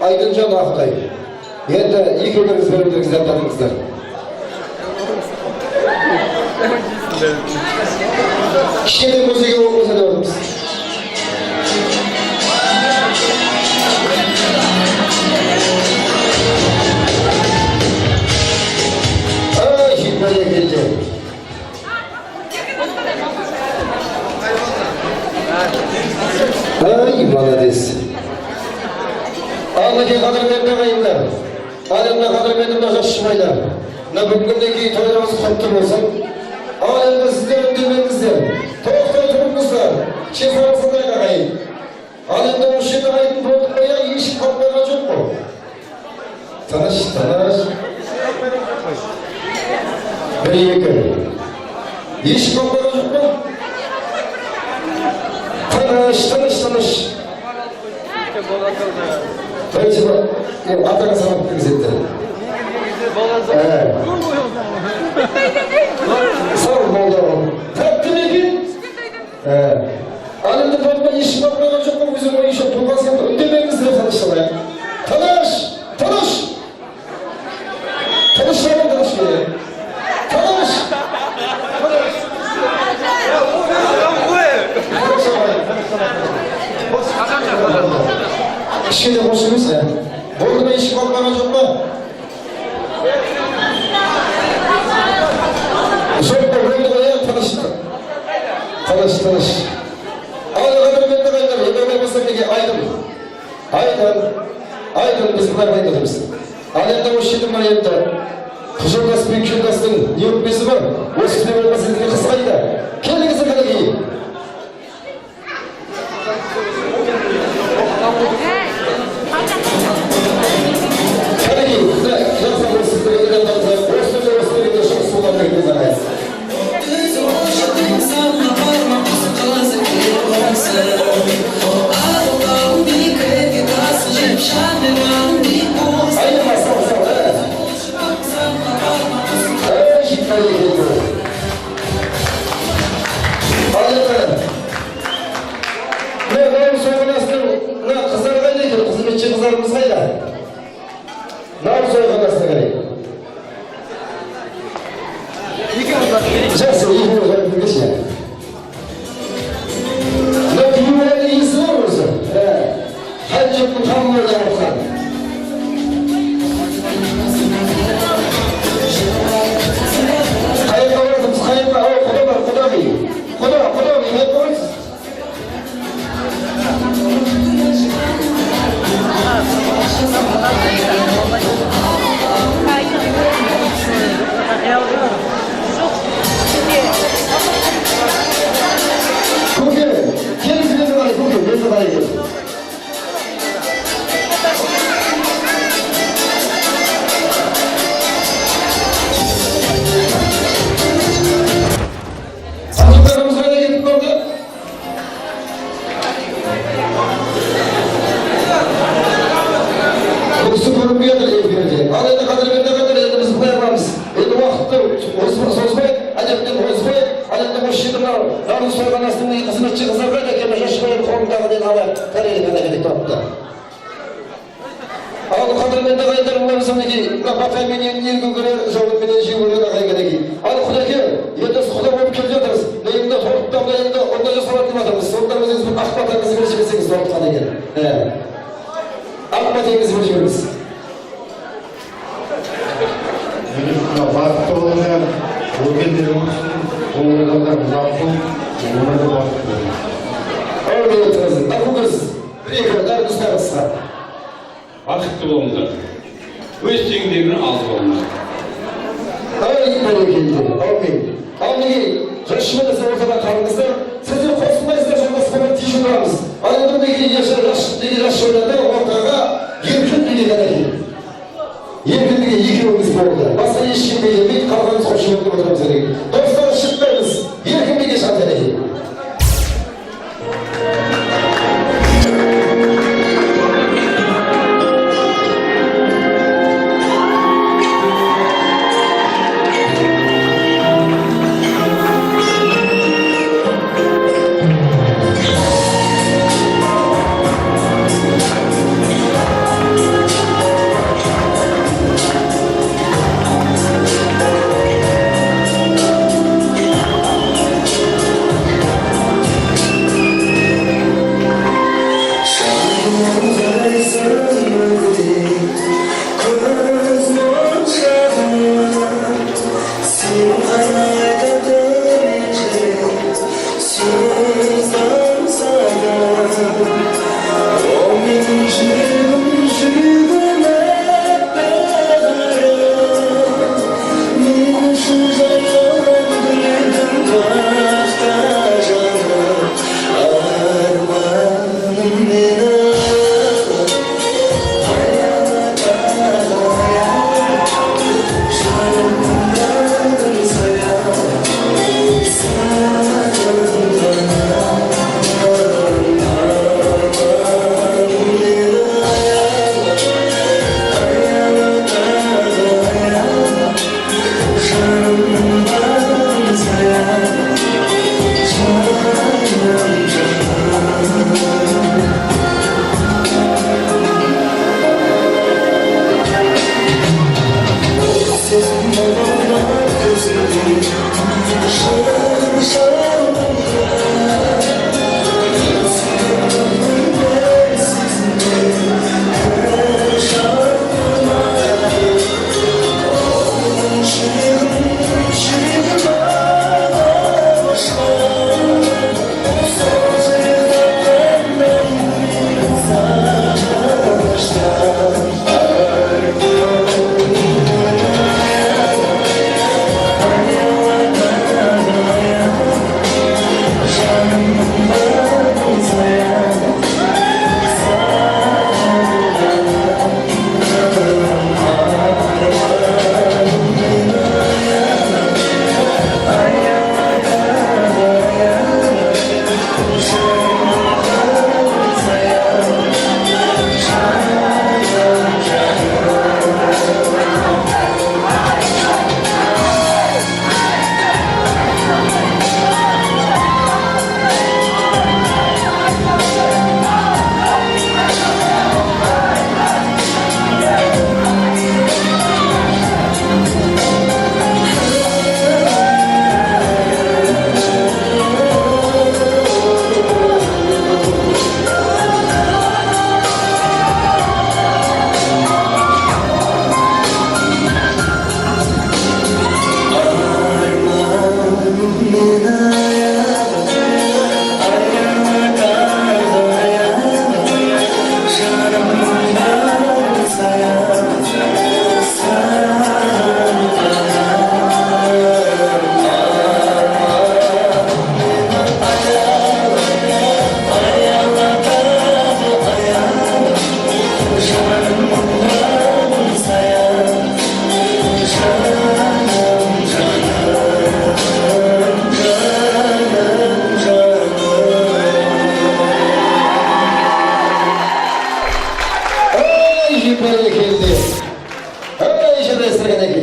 Айдынжан Ақтай. Енді екеуіңіз бірімдеріңіз дәмдадыңыздар. Кішкене музыка оқымаса да отырмыз. Ай, жетмәле келді. Ай, молодец. Аллаһ қадірменді ағайындар, әлемді қадірменді жас шымайлар. Мына бүгіннен кейін тойларыңыз құтты болсын. Ал енді сіздер үндемеңіздер, тоқтай тұрыңыздар, шешарысындай ағайын. Ал енді осы жерде ағайын болдық па, ешкім қалмаған жоқ қой. Тыныш, тыныш. Бір екі. Ешкім қалмаған жоқ қой. Тыныш, тыныш, тыныш. Атаға санап кіргізетті. Сау болды. Тәтті мекен? Әлемді толықпай ешім бақпайған жоқ қой, өзім ойынша туған сияқты үндемеңіздер танышалай. Таныш! Таныш! Таныш шағын таныш бере. Таныш! Кішкене қош емес, болды ма ешім бақпайған жоқ па? Жоқ па, болды ма, таныш. Таныш. Қадірменді қайдар, енді олай болса неге айдын біз бұлар айдырмыз. Ал енді осы жерде мына енді құжылдас пен күйелдастың не өкпесі бар, осы күнде болмаса сіздерге қысқайды. Келіңіз кәнекей. Кәнекей, жақсы бұл сіздерге елдеріңізді, осы жерде шығыс болған екеніңіз ағайыз. Қыздарымыз қайда? Нағыз ойғанасына қарай. Жақсы, екі ойған біргеше. Мына күйеуінің иесі бар өзі. Қан жұрттың қамын ойдан отқан. Қайыққа баратымыз, қайыққа. Құда бар, құда бей. Құда бей, қайыққа баратымыз. Көке, келіңіз бені қарай, көке, бені қарай кел. Сандықтарымыз қайда кетіп барды? Бұқсы көрінбей жатыр егерде. Ал енді қадірменді қадір, енді біз бұлай аламыз. Енді уақытты созбай, әдептен озбай, әлемді осы жерде нағыз сойғанасының қызметші қыздарға да кеме жашықайын қолындағы ден алайық. Тәрелі қадағыды топты. Ал қадірменді қайдар ұларымыз мінеки, бақаймен елгі көрер, жауынменен жеу көрер ағайғанеки. Ал құдеке, енді құда болып келіп жатырыз. Енді торттамда енді онда жасалатын жатырмыз. Сонда өзіңіз бір ақпатаңызды бір жіберсеңіз торттқан екен. Ақпатаңызды бір жіберіңіз. Бақытты болыңдар, өркендеріңіз үшін, олардан ұзақсың, өмірді бақытты болыңдар. Әуелі отырыңыз, ақылдырсыз, бір-екі әрімізді қысқа. Бақытты болыңдар. Өз теңдерін алып болыңдар. Бәрекелді, әумин. Ал неге, жашымен ісі ортадан қалыңыздар, сіздер қосылмайсыздар жолдас болған тиішін тұрамыз. Ал енді неге жас жолдарды ортаға еркін неге қанеке. Еркіндіге екеуіміз болды. Басқа ешкімге емейді, қалғанымыз қошылықты отырамыз керек. Достар шықпаймыз, еркіндіге шат әнеке. жерде. Ай жерде сырған